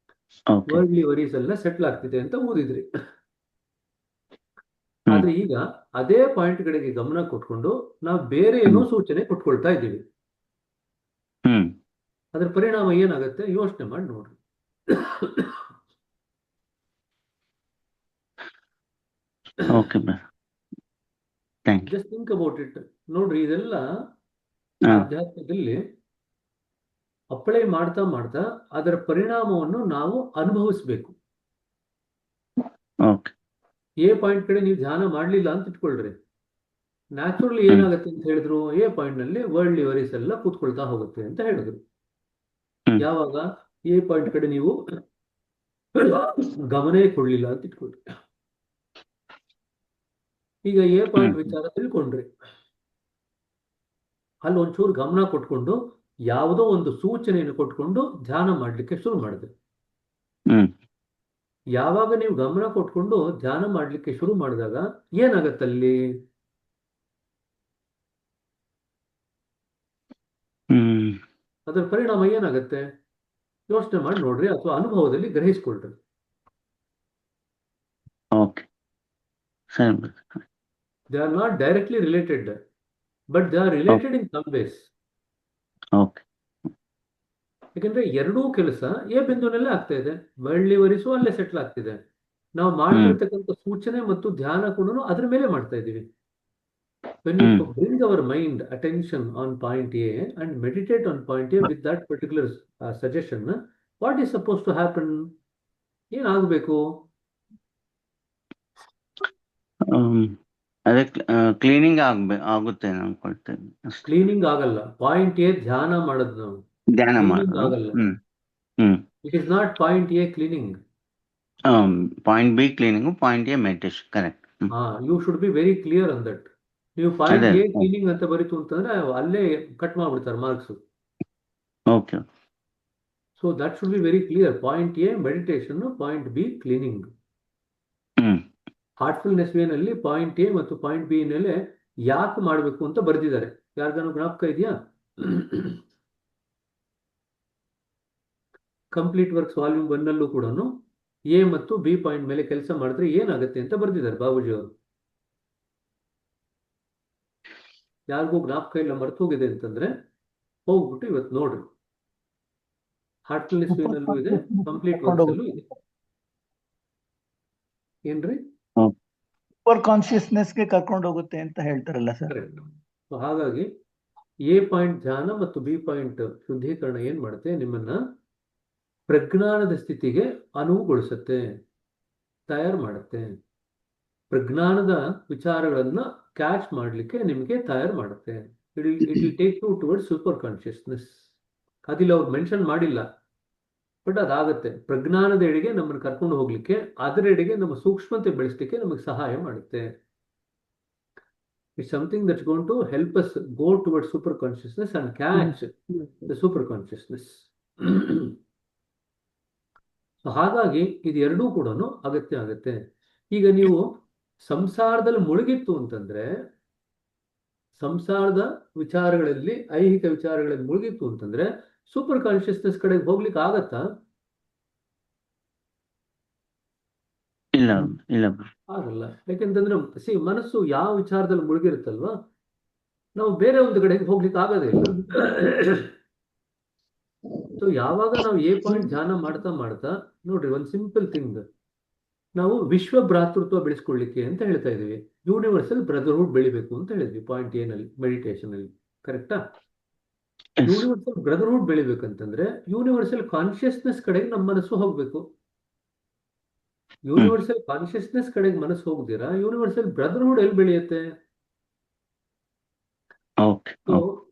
ವರ್ಲ್ಡ್ಲಿ ವರೀಸ್ ಎಲ್ಲ ಸೆಟ್ಲ್ ಆಗ್ತಿದೆ ಅಂತ ಓದಿದ್ರಿ. ಆದ್ರೆ ಈಗ ಅದೇ ಪಾಯಿಂಟ್ ಕಡೆಗೆ ಗಮನ ಕೊಟ್ಕೊಂಡು ನಾವು ಬೇರೆ ಏನೋ ಸೂಚನೆ ಕೊಟ್ಕೊಳ್ತಾ ಇದ್ದೀವಿ. ಅದ್ರ ಪರಿಣಾಮ ಏನಾಗುತ್ತೆ? ಯೋಚನೆ ಮಾಡಿ ನೋಡ್ರಿ. Just think about it. ನೋಡ್ರಿ, ಇದೆಲ್ಲ ಆಧ್ಯಾತ್ಮದಲ್ಲಿ ಅಪ್ಲೈ ಮಾಡ್ತಾ ಮಾಡ್ತಾ ಅದರ ಪರಿಣಾಮವನ್ನು ನಾವು ಅನುಭವಿಸ್ಬೇಕು. ಎ ಪಾಯಿಂಟ್ ಕಡೆ ನೀವು ಧ್ಯಾನ ಮಾಡ್ಲಿಲ್ಲ ಅಂತ ಇಟ್ಕೊಳ್ರಿ, ನ್ಯಾಚುರಲಿ ಏನಾಗುತ್ತೆ ಅಂತ ಹೇಳಿದ್ರು, ಎ ಪಾಯಿಂಟ್ ನಲ್ಲಿ ವರ್ಲ್ಡ್ಲಿ ವರೀಸ್ ಎಲ್ಲ ಕೂತ್ಕೊಳ್ತಾ ಹೋಗುತ್ತೆ ಅಂತ ಹೇಳಿದ್ರು. ಯಾವಾಗ ಎ ಪಾಯಿಂಟ್ ಕಡೆ ನೀವು ಗಮನೇ ಕೊಡ್ಲಿಲ್ಲ ಅಂತ ಇಟ್ಕೊಳ್ರಿ. ಈಗ ಎ ಪಾಯಿಂಟ್ ವಿಚಾರ ತಿಳ್ಕೊಂಡ್ರಿ, ಅಲ್ಲಿ ಒಂಚೂರು ಗಮನ ಕೊಟ್ಕೊಂಡು ಯಾವುದೋ ಒಂದು ಸೂಚನೆಯನ್ನು ಕೊಟ್ಕೊಂಡು ಧ್ಯಾನ ಮಾಡ್ಲಿಕ್ಕೆ ಶುರು ಮಾಡಿದೆ. ಯಾವಾಗ ನೀವು ಗಮನ ಕೊಟ್ಕೊಂಡು ಧ್ಯಾನ ಮಾಡ್ಲಿಕ್ಕೆ ಶುರು ಮಾಡಿದಾಗ ಏನಾಗತ್ತಲ್ಲಿ? ಅದರ ಪರಿಣಾಮ ಏನಾಗತ್ತೆ? ಯೋಚನೆ ಮಾಡಿ ನೋಡ್ರಿ, ಅಥವಾ ಅನುಭವದಲ್ಲಿ ಗ್ರಹಿಸ್ಕೊಳ್ರಿ. They are not directly related, but they are related in some ways. ಯಾಕಂದ್ರೆ ಎರಡೂ ಕೆಲಸ ಎ ಬಿಂದುವಿನಲ್ಲೇ ಆಗ್ತಾ ಇದೆ. ಬೆಳ್ಳಿ ವರಿಸು ಅಲ್ಲೇ ಸೆಟ್ಲ್ ಆಗ್ತಿದೆ. ನಾವು ಹ್ಮ್ ಮಾಡ್ತಿರ್ತಕ್ಕಂಥ ಸೂಚನೆ ಮತ್ತು ಧ್ಯಾನ ಕೂಡ ಅದ್ರ ಮೇಲೆ ಮಾಡ್ತಾ ಇದ್ದೀವಿ. When we hmm bring our mind attention on point A and meditate on point A with that particular suggestion, what is supposed to happen? ಏನಾಗಬೇಕು? ಅದೇ ಕ್ಲೀನಿಂಗ್ ಆಗುತ್ತೆ ಅನ್ಕೊಳ್ತೇನೆ ಅಷ್ಟೇ. ಕ್ಲೀನಿಂಗ್ ಆಗಲ್ಲ. ಪಾಯಿಂಟ್ ಎ ಧ್ಯಾನ ಮಾಡೋದು ನಾವು, ಧ್ಯಾನ ಕ್ಲೀನಿಂಗ್ ಮಾಡೋದು. ಆಗಲ್ಲ. Hmm it is not point A cleaning. Point B cleaning, point A meditation. Correct. You should be very clear on that. ನೀವು ಪಾಯಿಂಟ್ ಅದೇ. ಎ ಕ್ಲೀನಿಂಗ್ ಅಂತ ಬರೀತು ಅಂತಂದ್ರೆ ಅಲ್ಲೇ ಕಟ್ ಮಾಡ್ಬಿಡ್ತಾರೆ marks. Okay. So that should be very clear. Point A meditation, point B cleaning. Hmm Heartfulness ವೇನಲ್ಲಿ point A ಮತ್ತು point B ನಲ್ಲಿ ಯಾಕೆ ಮಾಡಬೇಕು ಅಂತ ಬರೆದಿದ್ದಾರೆ. ಯಾರಿಗಾನು ಜ್ಞಾಪಕ ಇದೆಯಾ? ಕಂಪ್ಲೀಟ್ ವರ್ಕ್ಸ್ ವಾಲ್ಯೂಮ್ 1 ಅಲ್ಲೂ ಕೂಡ ಎ ಮತ್ತು ಬಿ ಪಾಯಿಂಟ್ ಮೇಲೆ ಕೆಲಸ ಮಾಡಿದ್ರೆ ಏನಾಗುತ್ತೆ ಅಂತ ಬರೆದಿದ್ದಾರೆ ಬಾಬುಜಿ ಅವರು. ಯಾರಿಗೂ ಜ್ಞಾಪಕ ಇಲ್ಲ, ಮರ್ತು ಹೋಗಿದೆ ಅಂತಂದ್ರೆ ಹೋಗ್ಬಿಟ್ಟು ಇವತ್ತು ನೋಡ್ರಿ. ಹಾರ್ಟ್ಫುಲ್ನೆಸ್ ವೇನಲ್ಲೂ ಇದೆ, ಕಂಪ್ಲೀಟ್ ವರ್ಕ್ಸ್ ಅಲ್ಲೂ ಇದೆ. ಏನ್ರಿ? ಸೂಪರ್ ಕಾನ್ಶಿಯಸ್ನೆಸ್ಗೆ ಕರ್ಕೊಂಡು ಹೋಗುತ್ತೆ ಅಂತ ಹೇಳ್ತಾರಲ್ಲ ಸರ್. ಕರೆಕ್ಟ್. ಸೊ ಹಾಗಾಗಿ ಎ ಪಾಯಿಂಟ್ ಧ್ಯಾನ ಮತ್ತು ಬಿ ಪಾಯಿಂಟ್ ಶುದ್ಧೀಕರಣ ಏನ್ ಮಾಡುತ್ತೆ, ನಿಮ್ಮನ್ನ ಪ್ರಜ್ಞಾನದ ಸ್ಥಿತಿಗೆ ಅನುವುಗೊಳಿಸುತ್ತೆ, ತಯಾರು ಮಾಡುತ್ತೆ. ಪ್ರಜ್ಞಾನದ ವಿಚಾರಗಳನ್ನ ಕ್ಯಾಚ್ ಮಾಡಲಿಕ್ಕೆ ನಿಮಗೆ ತಯಾರು ಮಾಡುತ್ತೆ. It will take you towards super consciousness. ಅದಿಲ್ಲ ಅವ್ರು ಮೆನ್ಷನ್ ಮಾಡಿಲ್ಲ, ಬಟ್ ಅದಾಗತ್ತೆ. ಪ್ರಜ್ಞಾನದ ಎಡೆಗೆ ನಮ್ಮನ್ನು ಕರ್ಕೊಂಡು ಹೋಗ್ಲಿಕ್ಕೆ, ಅದರ ಎಡೆಗೆ ನಮ್ಮ ಸೂಕ್ಷ್ಮತೆ ಬೆಳೆಸಲಿಕ್ಕೆ ನಮಗೆ ಸಹಾಯ ಮಾಡುತ್ತೆ. It's something that's going to help us go towards super consciousness and catch the super consciousness. ಹಾಗಾಗಿ ಇದು ಎರಡೂ ಕೂಡ ಅಗತ್ಯ ಆಗುತ್ತೆ. ಈಗ ನೀವು ಸಂಸಾರದಲ್ಲಿ ಮುಳುಗಿತ್ತು ಅಂತಂದ್ರೆ, ಸಂಸಾರದ ವಿಚಾರಗಳಲ್ಲಿ, ಐಹಿಕ ವಿಚಾರಗಳಲ್ಲಿ ಮುಳುಗಿತ್ತು ಅಂತಂದ್ರೆ ಸೂಪರ್ ಕಾನ್ಶಿಯಸ್ನೆಸ್ ಕಡೆಗೆ ಹೋಗ್ಲಿಕ್ಕೆ ಆಗತ್ತಾ? ಇಲ್ಲ ಇಲ್ಲ. ಆಗಲ್ಲ. ಯಾಕೆಂತಂದ್ರೆ ಮನಸ್ಸು ಯಾವ ವಿಚಾರದಲ್ಲಿ ಮುಳುಗಿರುತ್ತಲ್ವಾ, ನಾವು ಬೇರೆ ಒಂದು ಕಡೆಗೆ ಹೋಗ್ಲಿಕ್ಕೆ ಆಗೋದೇ ಇಲ್ಲ. ಸೊ ಯಾವಾಗ ನಾವು ಎ ಪಾಯಿಂಟ್ ಧ್ಯಾನ ಮಾಡ್ತಾ ಮಾಡ್ತಾ ನೋಡ್ರಿ, ಒಂದು ಸಿಂಪಲ್ ಥಿಂಗ್, ನಾವು ವಿಶ್ವ ಭ್ರಾತೃತ್ವ ಬೆಳೆಸ್ಕೊಳ್ಳಿಕ್ಕೆ ಅಂತ ಹೇಳ್ತಾ ಇದೀವಿ. ಯೂನಿವರ್ಸಲ್ ಬ್ರದರ್ಹುಡ್ ಬೆಳಿಬೇಕು ಅಂತ ಹೇಳಿದ್ವಿ ಪಾಯಿಂಟ್ ಎ ನಲ್ಲಿ, ಮೆಡಿಟೇಷನ್ ಅಲ್ಲಿ. ಕರೆಕ್ಟಾ? ಯೂನಿವರ್ಸಲ್ ಬ್ರದರ್ಹುಡ್ ಬೆಳಿಬೇಕಂತಂದ್ರೆ ಯೂನಿವರ್ಸಲ್ ಕಾನ್ಶಿಯಸ್ನೆಸ್ ಕಡೆಗೆ ನಮ್ಮ ಮನಸ್ಸು ಹೋಗ್ಬೇಕು. ಯೂನಿವರ್ಸಲ್ ಕಾನ್ಶಿಯಸ್ನೆಸ್ ಕಡೆಗೆ ಮನಸ್ಸು ಹೋಗ್ದಿರಾ ಯೂನಿವರ್ಸಲ್ ಬ್ರದರ್ಹುಡ್ ಎಲ್ಲಿ ಬೆಳೆಯುತ್ತೆ?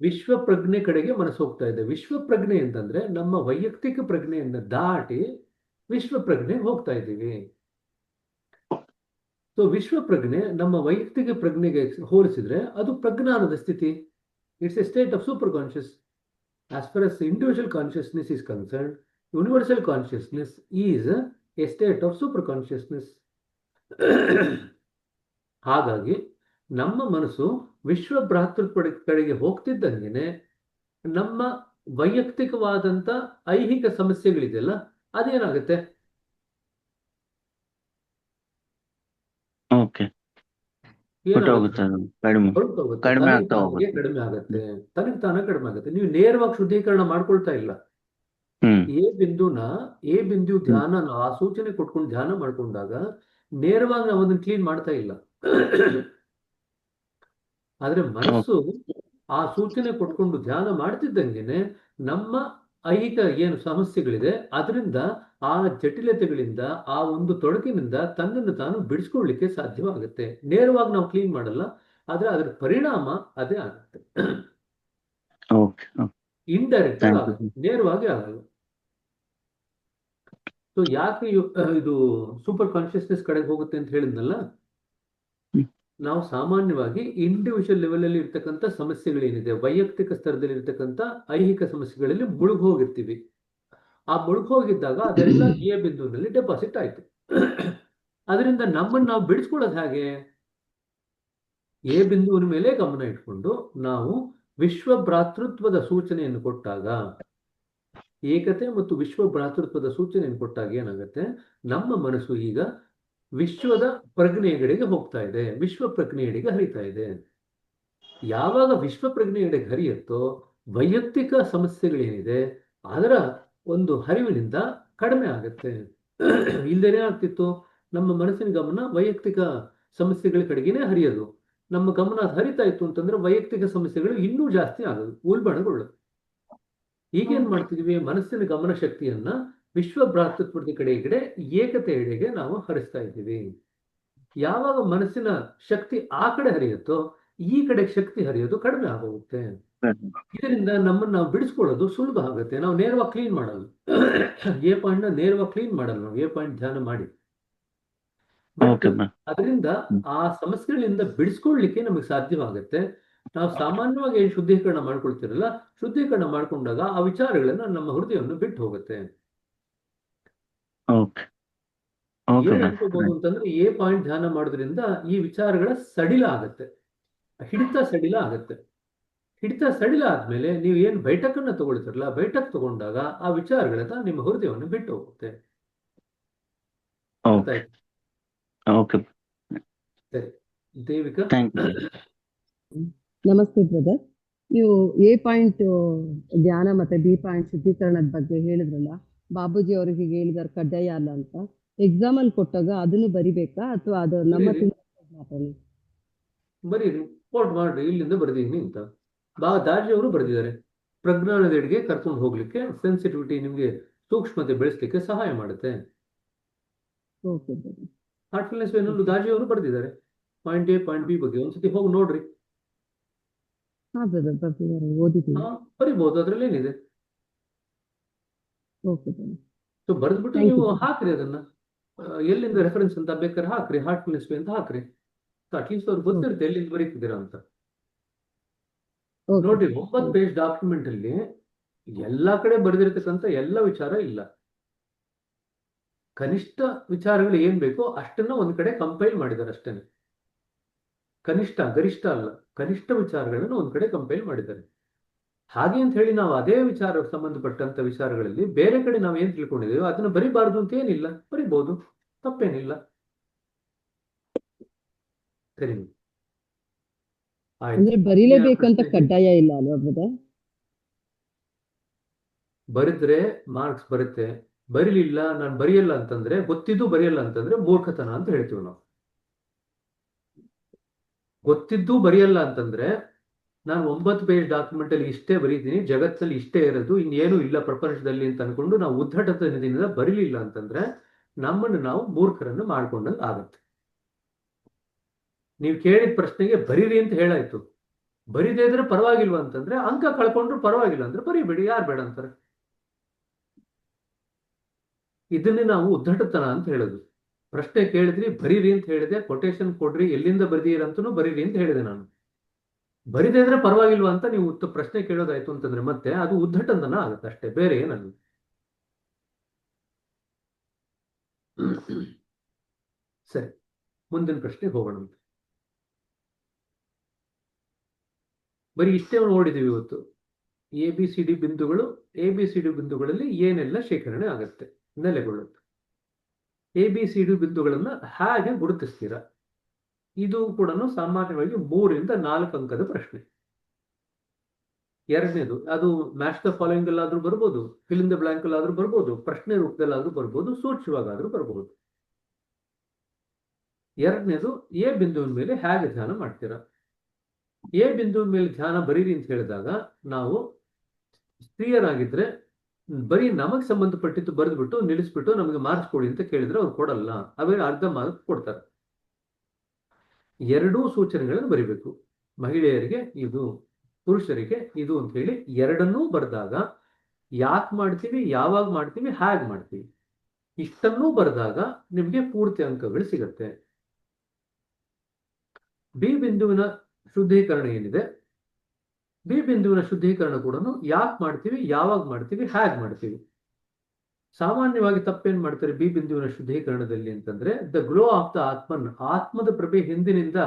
ವಿಶ್ವ ಪ್ರಜ್ಞೆ ಕಡೆಗೆ ಮನಸ್ಸು ಹೋಗ್ತಾ ಇದೆ. ವಿಶ್ವ ಪ್ರಜ್ಞೆ ಅಂತಂದ್ರೆ ನಮ್ಮ ವೈಯಕ್ತಿಕ ಪ್ರಜ್ಞೆಯನ್ನ ದಾಟಿ ವಿಶ್ವ ಪ್ರಜ್ಞೆ ಹೋಗ್ತಾ ಇದ್ದೀವಿ. ಸೊ ವಿಶ್ವ ಪ್ರಜ್ಞೆ ನಮ್ಮ ವೈಯಕ್ತಿಕ ಪ್ರಜ್ಞೆಗೆ ಹೋಲಿಸಿದ್ರೆ ಅದು ಪ್ರಜ್ಞಾನದ ಸ್ಥಿತಿ. It's A state of super conscious. As for as individual consciousness is concerned, universal consciousness is a state of super consciousness. ಹಾಗಾಗಿ ನಮ್ಮ ಮನಸ್ಸು ವಿಶ್ವ ಭ್ರಾತೃತ್ವ ಕಡೆಗೆ ಹೋಗ್ತಿದ್ದಂಗೆನೆ ನಮ್ಮ ವೈಯಕ್ತಿಕವಾದಂತ ಐಹಿಕ ಸಮಸ್ಯೆಗಳಿದೆಯಲ್ಲ ಅದೇನಾಗುತ್ತೆ? ಕಡಿಮೆ ಆಗುತ್ತೆ. ತನಗೆ ತಾನೇ ಕಡಿಮೆ ಆಗುತ್ತೆ. ನೀವು ನೇರವಾಗಿ ಶುದ್ಧೀಕರಣ ಮಾಡ್ಕೊಳ್ತಾ ಇಲ್ಲ. ಎ ಬಿಂದು ಧ್ಯಾನ, ಆ ಸೂಚನೆ ಕೊಟ್ಕೊಂಡು ಧ್ಯಾನ ಮಾಡ್ಕೊಂಡಾಗ ನೇರವಾಗಿ ನಾವು ಅದನ್ನ ಕ್ಲೀನ್ ಮಾಡ್ತಾ ಇಲ್ಲ. ಆದ್ರೆ ಮನಸ್ಸು ಆ ಸೂಚನೆ ಕೊಟ್ಕೊಂಡು ಧ್ಯಾನ ಮಾಡ್ತಿದ್ದಂಗೆನೆ ನಮ್ಮ ಐಹಿಕ ಏನು ಸಮಸ್ಯೆಗಳಿದೆ ಅದರಿಂದ, ಆ ಜಟಿಲತೆಗಳಿಂದ, ಆ ಒಂದು ತೊಡಕಿನಿಂದ ತನ್ನನ್ನು ತಾನು ಬಿಡಿಸ್ಕೊಳ್ಳಿಕ್ಕೆ ಸಾಧ್ಯವಾಗುತ್ತೆ. ನೇರವಾಗಿ ನಾವು ಕ್ಲೀನ್ ಮಾಡಲ್ಲ, ಆದ್ರೆ ಅದರ ಪರಿಣಾಮ ಅದೇ ಆಗುತ್ತೆ. ಇಂಡೈರೆಕ್ಟ್ ಆಗುತ್ತೆ, ನೇರವಾಗಿ ಆಗಲ್ಲ. ಸೊ ಯಾಕೆ ಇದು ಸೂಪರ್ ಕಾನ್ಶಿಯಸ್ನೆಸ್ ಕಡೆಗೆ ಹೋಗುತ್ತೆ ಅಂತ ಹೇಳಿದ್ನಲ್ಲ, ನಾವು ಸಾಮಾನ್ಯವಾಗಿ ಇಂಡಿವಿಜುವಲ್ ಲೆವೆಲ್ ಅಲ್ಲಿ ಇರ್ತಕ್ಕಂಥ ಸಮಸ್ಯೆಗಳೇನಿದೆ, ವೈಯಕ್ತಿಕ ಸ್ತರದಲ್ಲಿ ಇರ್ತಕ್ಕಂಥ ಐಹಿಕ ಸಮಸ್ಯೆಗಳಲ್ಲಿ ಮುಳುಗ್ ಹೋಗಿರ್ತೀವಿ. ಆ ಮುಳುಗ್ ಹೋಗಿದ್ದಾಗ ಅದೆಲ್ಲ ಎ ಬಿಂದುವಿನಲ್ಲಿ ಡೆಪಾಸಿಟ್ ಆಯ್ತು. ಅದರಿಂದ ನಮ್ಮನ್ನು ನಾವು ಬಿಡಿಸ್ಕೊಳ್ಳೋದು ಹೇಗೆ? ಎ ಬಿಂದುವಿನ ಮೇಲೆ ಗಮನ ಇಟ್ಕೊಂಡು ನಾವು ವಿಶ್ವ ಭ್ರಾತೃತ್ವದ ಸೂಚನೆಯನ್ನು ಕೊಟ್ಟಾಗ, ಏಕತೆ ಮತ್ತು ವಿಶ್ವ ಭ್ರಾತೃತ್ವದ ಸೂಚನೆಯನ್ನು ಕೊಟ್ಟಾಗ ಏನಾಗುತ್ತೆ, ನಮ್ಮ ಮನಸ್ಸು ಈಗ ವಿಶ್ವದ ಪ್ರಜ್ಞೆಯೆಡೆಗೆ ಹೋಗ್ತಾ ಇದೆ, ವಿಶ್ವ ಪ್ರಜ್ಞೆಯೆಡೆಗೆ ಹರಿತಾ ಇದೆ. ಯಾವಾಗ ವಿಶ್ವ ಪ್ರಜ್ಞೆಯೆಡೆಗೆ ಹರಿಯುತ್ತೋ ವೈಯಕ್ತಿಕ ಸಮಸ್ಯೆಗಳೇನಿದೆ ಅದರ ಒಂದು ಹರಿವಿನಿಂದ ಕಡಿಮೆ ಆಗುತ್ತೆ. ಇಲ್ಲದೇನೆ ಆಗ್ತಿತ್ತು, ನಮ್ಮ ಮನಸ್ಸಿನ ಗಮನ ವೈಯಕ್ತಿಕ ಸಮಸ್ಯೆಗಳ ಕಡೆಗೇನೆ ಹರಿಯೋದು. ನಮ್ಮ ಗಮನ ಅದು ಹರಿತಾ ಇತ್ತು ಅಂತಂದ್ರೆ ವೈಯಕ್ತಿಕ ಸಮಸ್ಯೆಗಳು ಇನ್ನೂ ಜಾಸ್ತಿ ಆಗೋದು, ಉಲ್ಬಣಗೊಳ್ಳೋದು. ಈಗೇನ್ ಮಾಡ್ತಿದ್ವಿ, ಮನಸ್ಸಿನ ಗಮನ ಶಕ್ತಿಯನ್ನ ವಿಶ್ವ ಭ್ರಾತೃತ್ವದ ಕಡೆ ಏಕತೆಯೆಡೆಗೆ ನಾವು ಹರಿಸ್ತಾ ಇದ್ದೀವಿ. ಯಾವಾಗ ಮನಸ್ಸಿನ ಶಕ್ತಿ ಆ ಕಡೆ ಹರಿಯುತ್ತೋ ಈ ಕಡೆ ಶಕ್ತಿ ಹರಿಯೋದು ಕಡಿಮೆ ಆಗೋಗುತ್ತೆ. ಇದರಿಂದ ನಮ್ಮನ್ನು ನಾವು ಬಿಡಿಸ್ಕೊಳ್ಳೋದು ಸುಲಭ ಆಗುತ್ತೆ. ನಾವು ನೇರವಾಗಿ ಕ್ಲೀನ್ ಮಾಡಲ್ಲ, ಎ ಪಾಯಿಂಟ್ ನ ನೇರವಾಗಿ ಕ್ಲೀನ್ ಮಾಡಲ್ಲ ನಾವು ಎ ಪಾಯಿಂಟ್ ಧ್ಯಾನ ಮಾಡಿ. ಬಟ್ ಅದರಿಂದ ಆ ಸಮಸ್ಯೆಗಳಿಂದ ಬಿಡಿಸ್ಕೊಳ್ಳಿಕ್ಕೆ ನಮಗೆ ಸಾಧ್ಯವಾಗುತ್ತೆ. ನಾವು ಸಾಮಾನ್ಯವಾಗಿ ಏನು ಶುದ್ಧೀಕರಣ ಮಾಡ್ಕೊಳ್ತಿರಲ್ಲ, ಶುದ್ಧೀಕರಣ ಮಾಡ್ಕೊಂಡಾಗ ಆ ವಿಚಾರಗಳನ್ನ ನಮ್ಮ ಹೃದಯವನ್ನು ಬಿಟ್ಟು ಹೋಗುತ್ತೆ. ಏನ್ ಅನ್ಕೋಬಹುದು ಅಂತಂದ್ರೆ ಎ ಪಾಯಿಂಟ್ ಧ್ಯಾನ ಮಾಡೋದ್ರಿಂದ ಈ ವಿಚಾರಗಳ ಸಡಿಲ ಆಗತ್ತೆ, ಹಿಡಿತ ಸಡಿಲ ಆಗತ್ತೆ. ಹಿಡಿತ ಸಡಿಲ ಆದ್ಮೇಲೆ ನೀವು ಏನ್ ಬೈಠಕನ್ನ ತಗೊಳ್ತಿರಲ್ಲ, ಬೈಠಕ್ ತಗೊಂಡಾಗ ಆ ವಿಚಾರಗಳನ್ನ ನಿಮ್ಮ ಹೃದಯವನ್ನು ಬಿಟ್ಟು ಹೋಗುತ್ತೆ. ಸರಿ, ದೇವಿಕಾ. ನಮಸ್ತೆ ಬ್ರದರ್. ನೀವು ಎ ಪಾಯಿಂಟ್ ಧ್ಯಾನ ಮತ್ತೆ ಬಿ ಪಾಯಿಂಟ್ ಶುದ್ಧೀಕರಣದ ಬಗ್ಗೆ ಹೇಳಿದ್ರಲ್ಲ, ಬಾಬೂಜಿ ಅವರು ಹೀಗೆ ಹೇಳಿದಾರೆ ಕಡ್ಡಾಯ ಅಲ್ಲ ಅಂತ. ಎಕ್ಸಾಮ್ ಅಲ್ಲಿ ಕೊಟ್ಟಾಗ ಅದನ್ನು ಬರಿಬೇಕಾ ಅಥವಾ ಅದು ನಮ್ಮ ಬರೀರಿ, ಕೋಟ್ ಮಾಡ್ರಿ, ಇಲ್ಲಿಂದ ಬರ್ದೀನಿ ಅಂತ. ದಾರ್ಜಿ ಅವರು ಬರೆದಿದ್ದಾರೆ, ಪ್ರಜ್ಞಾನದೆಡೆಗೆ ಕರ್ಕೊಂಡು ಹೋಗ್ಲಿಕ್ಕೆ ಸೆನ್ಸಿಟಿವಿಟಿ ನಿಮ್ಗೆ ಸೂಕ್ಷ್ಮತೆ ಬೆಳೆಸಲಿಕ್ಕೆ ಸಹಾಯ ಮಾಡುತ್ತೆ. ಹಾರ್ಟ್ಫುಲ್ನೆಸ್ ಏನೊಂದು ದಾರ್ಜಿ ಅವರು ಬರೆದಿದ್ದಾರೆ ಪಾಯಿಂಟ್ ಎ ಪಾಯಿಂಟ್ ಬಿ ಬಗ್ಗೆ. ಒಂದ್ಸತಿ ಹೋಗಿ ನೋಡ್ರಿ, ಬರಿಬಹುದು, ಅದ್ರಲ್ಲಿ ಏನಿದೆ. ಸೊ ಬರೆದ್ಬಿಟ್ಟು ನೀವು ಹಾಕ್ರಿ ಅದನ್ನ, ಎಲ್ಲಿಂದ ರೆಫರೆನ್ಸ್ ಅಂತ ಬೇಕಾದ್ರೆ ಹಾಕ್ರಿ, ಹಾರ್ಟ್ಫುಲ್ನೆಸ್ ಅಂತ ಹಾಕ್ರಿ. ಅಟ್ಲೀಸ್ಟ್ ಅವ್ರಿಗೆ ಗೊತ್ತಿರುತ್ತೆ ಎಲ್ಲಿಂದ ಬರೀತಿದ್ದೀರಾ ಅಂತ. ನೋಡ್ರಿ, 9 ಪೇಜ್ ಡಾಕ್ಯುಮೆಂಟ್ ಅಲ್ಲಿ ಎಲ್ಲಾ ಕಡೆ ಬರೆದಿರ್ತಕ್ಕಂಥ ಎಲ್ಲ ವಿಚಾರ ಇಲ್ಲ. ಕನಿಷ್ಠ ವಿಚಾರಗಳು ಏನ್ ಬೇಕೋ ಅಷ್ಟನ್ನ ಒಂದ್ ಕಡೆ ಕಂಪೈಲ್ ಮಾಡಿದ್ದಾರೆ ಅಷ್ಟೇನೆ. ಕನಿಷ್ಠ, ಗರಿಷ್ಠ ಅಲ್ಲ, ಕನಿಷ್ಠ ವಿಚಾರಗಳನ್ನ ಒಂದ್ ಕಡೆ ಕಂಪೈಲ್ ಮಾಡಿದ್ದಾರೆ. ಹಾಗೆ ಅಂತ ಹೇಳಿ ನಾವು ಅದೇ ವಿಚಾರ ಸಂಬಂಧಪಟ್ಟಂತ ವಿಚಾರಗಳಲ್ಲಿ ಬೇರೆ ಕಡೆ ನಾವು ಏನ್ ತಿಳ್ಕೊಂಡಿದ್ದೇವೆ ಅದನ್ನ ಬರಿಬಾರ್ದು ಅಂತ ಏನಿಲ್ಲ, ಬರಿಬಹುದು, ತಪ್ಪೇನಿಲ್ಲ. ಸರಿ, ಬರೀಲೇಬೇಕಂತ ಕಡ್ಡಾಯ ಇಲ್ಲ ಅಲ್ವಾ? ಬರಿದ್ರೆ ಮಾರ್ಕ್ಸ್ ಬರುತ್ತೆ, ಬರೀಲಿಲ್ಲ ನಾನು ಬರೆಯಲ್ಲ ಅಂತಂದ್ರೆ, ಗೊತ್ತಿದ್ದು ಬರೆಯಲ್ಲ ಅಂತಂದ್ರೆ ಮೂರ್ಖತನ ಅಂತ ಹೇಳ್ತೀವಿ ನಾವು. ಗೊತ್ತಿದ್ದು ಬರೆಯಲ್ಲ ಅಂತಂದ್ರೆ, ನಾನು 9 ಪೇಜ್ ಡಾಕ್ಯುಮೆಂಟ್ ಅಲ್ಲಿ ಇಷ್ಟೇ ಬರೀತೀನಿ, ಜಗತ್ತಲ್ಲಿ ಇಷ್ಟೇ ಇರೋದು, ಇನ್ನೇನು ಇಲ್ಲ ಪ್ರಪಂಚದಲ್ಲಿ ಅಂತ ಅನ್ಕೊಂಡು ನಾವು ಉದ್ದಟತನದಿಂದ ಬರೀಲಿಲ್ಲ ಅಂತಂದ್ರೆ ನಮ್ಮನ್ನು ನಾವು ಮೂರ್ಖರನ್ನು ಮಾಡ್ಕೊಂಡಂಗೆ ಆಗತ್ತೆ. ನೀವು ಕೇಳಿದ ಪ್ರಶ್ನೆಗೆ ಬರೀರಿ ಅಂತ ಹೇಳಾಯ್ತು, ಬರೀದೇ ಇದ್ರೆ ಪರವಾಗಿಲ್ವಾ ಅಂತಂದ್ರೆ, ಅಂಕ ಕಳ್ಕೊಂಡ್ರು ಪರವಾಗಿಲ್ಲ ಅಂದ್ರೆ ಬರೀಬೇಡಿ, ಯಾರು ಬೇಡ ಅಂತಾರೆ. ಇದನ್ನೇ ನಾವು ಉದ್ದಟತನ ಅಂತ ಹೇಳೋದು. ಪ್ರಶ್ನೆ ಕೇಳಿದ್ರಿ, ಬರೀರಿ ಅಂತ ಹೇಳಿದೆ, ಕೊಟೇಶನ್ ಕೊಡ್ರಿ, ಎಲ್ಲಿಂದ ಬರ್ದೀರಂತನೂ ಬರೀರಿ ಅಂತ ಹೇಳಿದೆ ನಾನು. ಬರಿದೇ ಇದ್ರೆ ಪರವಾಗಿಲ್ವಾ ಅಂತ ನೀವು ಪ್ರಶ್ನೆ ಕೇಳೋದಾಯ್ತು ಅಂತಂದ್ರೆ ಮತ್ತೆ ಅದು ಉದ್ದಟತನ ಆಗುತ್ತೆ ಅಷ್ಟೇ, ಬೇರೆ ಏನಲ್ಲ. ಸರಿ, ಮುಂದಿನ ಪ್ರಶ್ನೆಗೆ ಹೋಗೋಣ. ಬರೀ ಇಷ್ಟೇ ನೋಡಿದೀವಿ ಇವತ್ತು. ABCD ಬಿಂದುಗಳು, ABCD ಬಿಂದುಗಳಲ್ಲಿ ಏನೆಲ್ಲ ಶೇಖರಣೆ ಆಗತ್ತೆ, ನೆಲೆಗೊಳ್ಳುತ್ತೆ. ABCD ಬಿಂದುಗಳನ್ನ ಹೇಗೆ ಗುರುತಿಸ್ತೀರಾ? ಇದು ಕೂಡ ಸಾಮಾನ್ಯವಾಗಿ 3 ರಿಂದ 4 ಅಂಕದ ಪ್ರಶ್ನೆ. ಎರಡನೇದು, ಅದು ಮ್ಯಾಚ್ ದ ಫಾಲೋಯಿಂಗ್ ಅಲ್ಲಾದ್ರೂ ಬರ್ಬೋದು, ಫಿಲ್ ಇನ್ ದ ಬ್ಲಾಂಕ್ ಅಲ್ಲಾದ್ರೂ ಬರ್ಬೋದು, ಪ್ರಶ್ನೆ ರೂಪದಲ್ಲಾದ್ರೂ ಬರ್ಬೋದು, ಸೂಚ್ಯವಾಗಾದ್ರೂ ಬರ್ಬೋದು. ಎರಡನೇದು, ಎ ಬಿಂದುವಿನ ಮೇಲೆ ಹೇಗೆ ಧ್ಯಾನ ಮಾಡ್ತೀರಾ? ಎ ಬಿಂದುವಿನ ಮೇಲೆ ಧ್ಯಾನ ಬರೀರಿ ಅಂತ ಹೇಳಿದಾಗ ನಾವು ಸ್ತ್ರೀಯರಾಗಿದ್ರೆ ಬರೀ ನಮಗ್ ಸಂಬಂಧಪಟ್ಟಿದ್ದು ಬರೆದ್ಬಿಟ್ಟು ನಿಲ್ಲಿಸ್ಬಿಟ್ಟು ನಮಗೆ ಮಾರ್ಕ್ಸ್ ಕೊಡಿ ಅಂತ ಕೇಳಿದ್ರೆ ಅವ್ರು ಕೊಡಲ್ಲ, ಅವೇ ಅರ್ಧ ಮಾರ್ಕ್ಸ್ ಕೊಡ್ತಾರೆ. ಎರಡೂ ಸೂಚನೆಗಳನ್ನು ಬರಿಬೇಕು. ಮಹಿಳೆಯರಿಗೆ ಇದು, ಪುರುಷರಿಗೆ ಇದು ಅಂತ ಹೇಳಿ ಎರಡನ್ನೂ ಬರೆದಾಗ ಯಾಕೆ ಮಾಡ್ತೀವಿ, ಯಾವಾಗ ಮಾಡ್ತೀವಿ, ಹೇಗೆ ಮಾಡ್ತೀವಿ, ಇಷ್ಟನ್ನೂ ಬರೆದಾಗ ನಿಮಗೆ ಪೂರ್ತಿ ಅಂಕಗಳು ಸಿಗತ್ತೆ. ಬಿ ಬಿಂದುವಿನ ಶುದ್ಧೀಕರಣ ಏನಿದೆ, ಬಿ ಬಿಂದುವಿನ ಶುದ್ಧೀಕರಣ ಕೂಡ ಯಾಕೆ ಮಾಡ್ತೀವಿ, ಯಾವಾಗ ಮಾಡ್ತೀವಿ, ಹೇಗೆ ಮಾಡ್ತೀವಿ. ಸಾಮಾನ್ಯವಾಗಿ ತಪ್ಪೇನ್ ಮಾಡ್ತಾರೆ ಬಿ ಬಿಂದುವಿನ ಶುದ್ಧೀಕರಣದಲ್ಲಿ ಅಂತಂದ್ರೆ, ದ ಗ್ಲೋ ಆಫ್ ದ ಆತ್ಮನ್, ಆತ್ಮದ ಪ್ರಭೆ ಹಿಂದಿನಿಂದ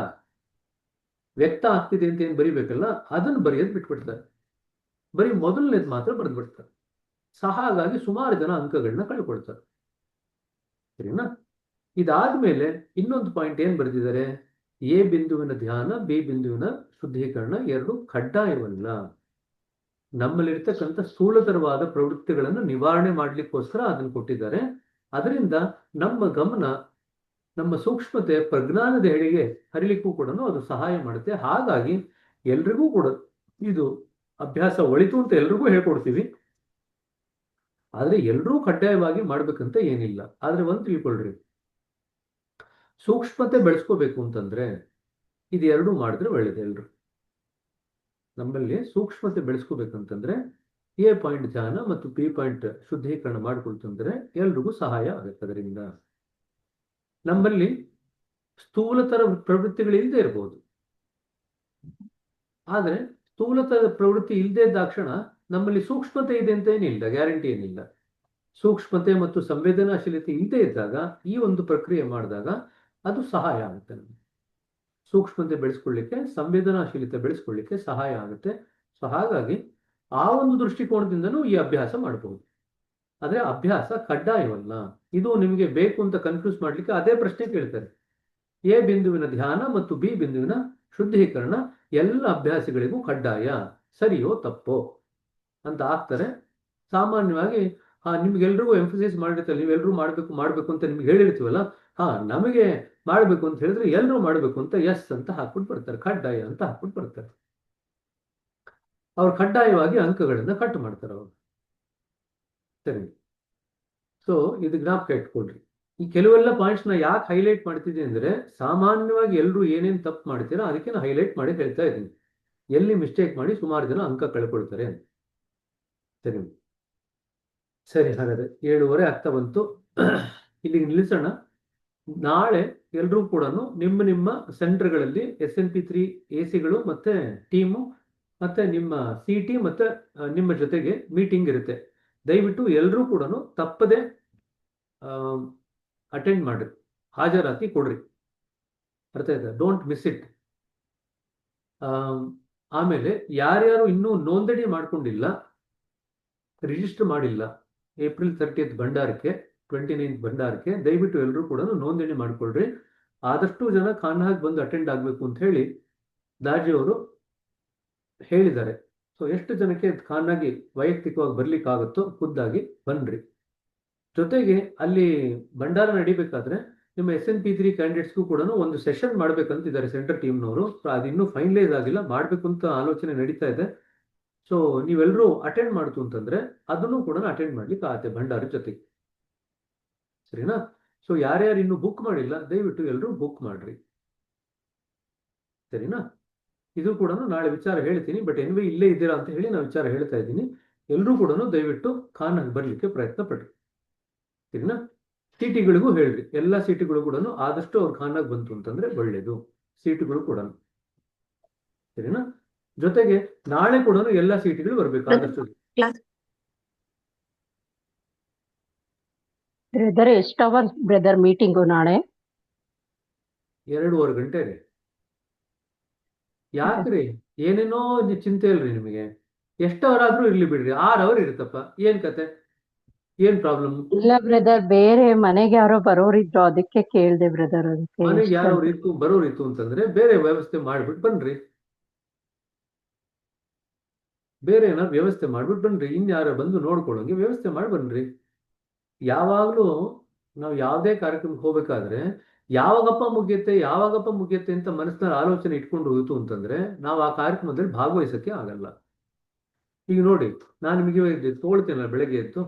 ವ್ಯಕ್ತ ಆಗ್ತಿದೆ ಅಂತ ಏನ್ ಬರಿಬೇಕಲ್ಲ ಅದನ್ನು ಬರೆಯೋದು ಬಿಟ್ಬಿಡ್ತಾರೆ. ಬರೀ ಮೊದಲನೇದು ಮಾತ್ರ ಬರೆದ್ಬಿಡ್ತಾರೆ. ಹಾಗಾಗಿ ಸುಮಾರು ಜನ ಅಂಕಗಳನ್ನ ಕಳ್ಕೊಳ್ತಾರೆ. ಸರಿನಾ? ಇದಾದ್ಮೇಲೆ ಇನ್ನೊಂದು ಪಾಯಿಂಟ್ ಏನ್ ಬರೆದಿದ್ದಾರೆ, ಎ ಬಿಂದುವಿನ ಧ್ಯಾನ, ಬಿ ಬಿಂದುವಿನ ಶುದ್ಧೀಕರಣ ಎರಡು ಕಡ್ಡಾಯವಲ್ಲ. ನಮ್ಮಲ್ಲಿರ್ತಕ್ಕಂಥ ಸ್ಥೂಲತರವಾದ ಪ್ರವೃತ್ತಿಗಳನ್ನು ನಿವಾರಣೆ ಮಾಡ್ಲಿಕ್ಕೋಸ್ಕರ ಅದನ್ನು ಕೊಟ್ಟಿದ್ದಾರೆ. ಅದರಿಂದ ನಮ್ಮ ಗಮನ, ನಮ್ಮ ಸೂಕ್ಷ್ಮತೆ ಪ್ರಜ್ಞಾನದ ಎಡೆಗೆ ಹರಿಲಿಕ್ಕೂ ಕೂಡ ಅದು ಸಹಾಯ ಮಾಡುತ್ತೆ. ಹಾಗಾಗಿ ಎಲ್ರಿಗೂ ಕೂಡ ಇದು ಅಭ್ಯಾಸ ಒಳಿತು ಅಂತ ಎಲ್ರಿಗೂ ಹೇಳ್ಕೊಡ್ತೀವಿ. ಆದ್ರೆ ಎಲ್ರೂ ಕಡ್ಡಾಯವಾಗಿ ಮಾಡ್ಬೇಕಂತ ಏನಿಲ್ಲ. ಆದ್ರೆ ಒಂದು ತಿಳ್ಕೊಳ್ರಿ, ಸೂಕ್ಷ್ಮತೆ ಬೆಳೆಸ್ಕೋಬೇಕು ಅಂತಂದ್ರೆ ಇದು ಎರಡೂ ಮಾಡಿದ್ರೆ ಒಳ್ಳೇದು. ಎಲ್ರು ನಮ್ಮಲ್ಲಿ ಸೂಕ್ಷ್ಮತೆ ಬೆಳೆಸ್ಕೋಬೇಕಂತಂದ್ರೆ ಎ ಪಾಯಿಂಟ್ ಧ್ಯಾನ ಮತ್ತು ಬಿ ಪಾಯಿಂಟ್ ಶುದ್ಧೀಕರಣ ಮಾಡ್ಕೊಳ್ತಂದ್ರೆ ಎಲ್ರಿಗೂ ಸಹಾಯ ಆಗುತ್ತೆ. ಅದರಿಂದ ನಮ್ಮಲ್ಲಿ ಸ್ಥೂಲತರ ಪ್ರವೃತ್ತಿಗಳು ಇಲ್ಲದೆ ಇರಬಹುದು, ಆದ್ರೆ ಸ್ಥೂಲತರ ಪ್ರವೃತ್ತಿ ಇಲ್ಲದೆ ಇದ್ದಾಕ್ಷಣ ನಮ್ಮಲ್ಲಿ ಸೂಕ್ಷ್ಮತೆ ಇದೆ ಅಂತ ಏನಿಲ್ಲ, ಗ್ಯಾರಂಟಿ ಏನಿಲ್ಲ. ಸೂಕ್ಷ್ಮತೆ ಮತ್ತು ಸಂವೇದನಾಶೀಲತೆ ಇಲ್ಲದೆ ಇದ್ದಾಗ ಈ ಒಂದು ಪ್ರಕ್ರಿಯೆ ಮಾಡಿದಾಗ ಅದು ಸಹಾಯ ಆಗುತ್ತೆ. ನಮಗೆ ಸೂಕ್ಷ್ಮತೆ ಬೆಳೆಸ್ಕೊಳ್ಳಿಕ್ಕೆ, ಸಂವೇದನಾಶೀಲತೆ ಬೆಳೆಸ್ಕೊಳ್ಳಿಕ್ಕೆ ಸಹಾಯ ಆಗುತ್ತೆ. ಸೊ ಹಾಗಾಗಿ ಆ ಒಂದು ದೃಷ್ಟಿಕೋನದಿಂದನೂ ಈ ಅಭ್ಯಾಸ ಮಾಡಬಹುದು. ಆದ್ರೆ ಅಭ್ಯಾಸ ಕಡ್ಡಾಯವಲ್ಲ. ಇದು ನಿಮಗೆ ಬೇಕು ಅಂತ ಕನ್ಫ್ಯೂಸ್ ಮಾಡ್ಲಿಕ್ಕೆ ಅದೇ ಪ್ರಶ್ನೆ ಕೇಳ್ತಾರೆ. ಎ ಬಿಂದುವಿನ ಧ್ಯಾನ ಮತ್ತು ಬಿ ಬಿಂದುವಿನ ಶುದ್ಧೀಕರಣ ಎಲ್ಲ ಅಭ್ಯಾಸಗಳಿಗೂ ಕಡ್ಡಾಯ, ಸರಿಯೋ ತಪ್ಪೋ ಅಂತ ಆಗ್ತಾರೆ. ಸಾಮಾನ್ಯವಾಗಿ ನಿಮ್ಗೆಲ್ರಿಗೂ ಎಂಫಸೈಸ್ ಮಾಡಿರ್ತಾರೆ, ನೀವೆಲ್ಲರೂ ಮಾಡ್ಬೇಕು ಅಂತ ನಿಮ್ಗೆ ಹೇಳಿರ್ತೀವಲ್ಲ, ನಮಗೆ ಮಾಡ್ಬೇಕು ಅಂತ ಹೇಳಿದ್ರೆ ಎಲ್ಲರೂ ಮಾಡ್ಬೇಕು ಅಂತ ಎಸ್ ಅಂತ ಹಾಕ್ಬಿಟ್ಟು ಬರ್ತಾರೆ, ಕಡ್ಡಾಯ ಅಂತ ಹಾಕ್ಬಿಟ್ಟು ಬರ್ತಾರೆ. ಅವ್ರು ಕಡ್ಡಾಯವಾಗಿ ಅಂಕಗಳನ್ನ ಕಟ್ ಮಾಡ್ತಾರೆ ಅವರು. ಸರಿ, ಸೊ ಇದು ಜ್ಞಾಪಕ ಇಟ್ಕೊಳ್ರಿ. ಈ ಕೆಲವೆಲ್ಲ ಪಾಯಿಂಟ್ಸ್ ನ ಯಾಕೆ ಹೈಲೈಟ್ ಮಾಡ್ತಿದ್ದೀನಿ ಅಂದ್ರೆ, ಸಾಮಾನ್ಯವಾಗಿ ಎಲ್ಲರೂ ಏನೇನು ತಪ್ಪು ಮಾಡ್ತೀರಾ ಅದಕ್ಕೆ ನಾನು ಹೈಲೈಟ್ ಮಾಡಿ ಹೇಳ್ತಾ ಇದ್ದೀನಿ. ಎಲ್ಲಿ ಮಿಸ್ಟೇಕ್ ಮಾಡಿ ಸುಮಾರು ಜನ ಅಂಕ ಕಳ್ಕೊಳ್ತಾರೆ. ಸರಿ ಸರಿ, ಹಾಗಾದ್ರೆ 7:30 ಆಗ್ತಾ ಬಂತು, ಇಲ್ಲಿಗೆ ನಿಲ್ಲಿಸೋಣ. ನಾಳೆ ಎಲ್ಲರೂ ಕೂಡ ನಿಮ್ಮ ಸೆಂಟರ್ಗಳಲ್ಲಿ SNP3 AC ಮತ್ತೆ ಟೀಮು ಮತ್ತೆ ನಿಮ್ಮ CT ಮತ್ತೆ ನಿಮ್ಮ ಜೊತೆಗೆ ಮೀಟಿಂಗ್ ಇರುತ್ತೆ. ದಯವಿಟ್ಟು ಎಲ್ಲರೂ ಕೂಡ ತಪ್ಪದೆ ಅಟೆಂಡ್ ಮಾಡ್ರಿ, ಹಾಜರಾತಿ ಕೊಡ್ರಿ. ಅರ್ಥ ಆಯ್ತಾ? Don't miss it. ಆಮೇಲೆ ಯಾರ್ಯಾರು ಇನ್ನೂ ನೋಂದಣಿ ಮಾಡ್ಕೊಂಡಿಲ್ಲ, ರಿಜಿಸ್ಟರ್ ಮಾಡಿಲ್ಲ, ಏಪ್ರಿಲ್ 30th ಭಂಡಾರಕ್ಕೆ, 29th ಭಂಡಾರಕ್ಕೆ ದಯವಿಟ್ಟು ಎಲ್ಲರೂ ಕೂಡ ನೋಂದಣಿ ಮಾಡ್ಕೊಳ್ರಿ. ಆದಷ್ಟು ಜನ ಖಾನಾಗ್ ಬಂದು ಅಟೆಂಡ್ ಆಗಬೇಕು ಅಂತ ಹೇಳಿ ದಾಜಿ ಅವರು ಹೇಳಿದ್ದಾರೆ. ಸೊ ಎಷ್ಟು ಜನಕ್ಕೆ ಖಾನಾಗಿ ವೈಯಕ್ತಿಕವಾಗಿ ಬರ್ಲಿಕ್ಕಾಗುತ್ತೋ ಖುದ್ದಾಗಿ ಬನ್ರಿ. ಜೊತೆಗೆ ಅಲ್ಲಿ ಭಂಡಾರ ನಡಿಬೇಕಾದ್ರೆ ನಿಮ್ಮ SNP3 ಕ್ಯಾಂಡಿಡೇಟ್ಸ್ಗೂ ಕೂಡ ಒಂದು ಸೆಷನ್ ಮಾಡ್ಬೇಕಂತಿದ್ದಾರೆ ಸೆಂಟರ್ ಟೀಮ್ನವರು. ಅದು ಇನ್ನೂ ಫೈನಲೈಸ್ ಆಗಿಲ್ಲ, ಮಾಡ್ಬೇಕು ಅಂತ ಆಲೋಚನೆ ನಡೀತಾ ಇದೆ. ಸೊ ನೀವೆಲ್ಲರೂ ಅಟೆಂಡ್ ಮಾಡ್ತು ಅಂತಂದ್ರೆ ಅದನ್ನು ಕೂಡ ಅಟೆಂಡ್ ಮಾಡ್ಲಿಕ್ಕೆ ಆಗತ್ತೆ ಭಂಡಾರ ಜೊತೆಗೆ. ಸರಿನಾ? ಸೊ ಯಾರ್ಯಾರು ಇನ್ನು ಬುಕ್ ಮಾಡಿಲ್ಲ ದಯವಿಟ್ಟು ಎಲ್ಲರೂ ಬುಕ್ ಮಾಡ್ರಿ. ಸರಿನಾ? ಇದು ಕೂಡ ನಾಳೆ ವಿಚಾರ ಹೇಳ್ತೀನಿ, ಬಟ್ ಎನ್ವಿ ಇಲ್ಲೇ ಇದ್ದೀರಾ ಅಂತ ಹೇಳಿ ನಾನು ವಿಚಾರ ಹೇಳ್ತಾ ಇದ್ದೀನಿ. ಎಲ್ಲರೂ ಕೂಡ ದಯವಿಟ್ಟು ಖಾನಾಗಿ ಬರ್ಲಿಕ್ಕೆ ಪ್ರಯತ್ನ ಪಡ್ರಿ. ಸರಿನಾ? ಸೀಟಿಗಳಿಗೂ ಹೇಳ್ರಿ, ಎಲ್ಲ ಸೀಟುಗಳು ಕೂಡ ಆದಷ್ಟು ಅವ್ರ ಖಾನಾಗಿ ಬಂತು ಅಂತಂದ್ರೆ ಒಳ್ಳೇದು, ಸೀಟುಗಳು ಕೂಡ. ಸರಿನಾ? ಜೊತೆಗೆ ನಾಳೆ ಕೂಡ ಎಲ್ಲ ಸೀಟುಗಳು ಬರ್ಬೇಕು ಆದಷ್ಟು. ಬ್ರದರ್ ಎಷ್ಟು ಅವರ್ಸ್ ಬ್ರದರ್ ಮೀಟಿಂಗು ನಾಳೆ? 2.5 ಗಂಟೆ ರೀ. ಯಾಕ್ರಿ ಏನೇನೋ ಚಿಂತೆ ಇಲ್ರಿ ನಿಮಗೆ? ಎಷ್ಟು ಅವರ್ ಆದ್ರೂ ಇರ್ಲಿ ಬಿಡ್ರಿ, 6 ಅವರ್ ಇರುತ್ತಪ್ಪ, ಏನ್ ಕತೆ, ಏನ್ ಪ್ರಾಬ್ಲಮ್? ಇಲ್ಲ ಬ್ರದರ್, ಬೇರೆ ಮನೆಗೆ ಯಾರೋ ಬರೋರಿದ್ರು ಅದಕ್ಕೆ ಕೇಳ್ದೆ ಬ್ರದರ್. ಅದಕ್ಕೆ ಮನೆಗೆ ಯಾರೋ ಬರೋರಿತ್ತು ಅಂತಂದ್ರೆ ಬೇರೆ ವ್ಯವಸ್ಥೆ ಮಾಡ್ಬಿಟ್ಟು ಬನ್ರಿ, ಬೇರೆ ಏನಾದ್ರು ವ್ಯವಸ್ಥೆ ಮಾಡ್ಬಿಟ್ಟು ಬನ್ರಿ. ಇನ್ಯಾರು ಬಂದು ನೋಡ್ಕೊಳ್ಳೋಂಗೆ ವ್ಯವಸ್ಥೆ ಮಾಡಿ ಬನ್ರಿ. ಯಾವಾಗ್ಲೂ ನಾವು ಯಾವುದೇ ಕಾರ್ಯಕ್ರಮಕ್ಕೆ ಹೋಗ್ಬೇಕಾದ್ರೆ ಯಾವಾಗಪ್ಪ ಮುಗಿಯುತ್ತೆ ಅಂತ ಮನಸ್ಸಿನಲ್ಲಿ ಆಲೋಚನೆ ಇಟ್ಕೊಂಡು ಹೋಯ್ತು ಅಂತಂದ್ರೆ ನಾವು ಆ ಕಾರ್ಯಕ್ರಮದಲ್ಲಿ ಭಾಗವಹಿಸಕ್ಕೆ ಆಗಲ್ಲ. ಈಗ ನೋಡಿ, ನಾನು ನಿಮಗೆ ತೋಳ್ತೇನಲ್ಲ ಬೆಳಗ್ಗೆ ಎದ್ದು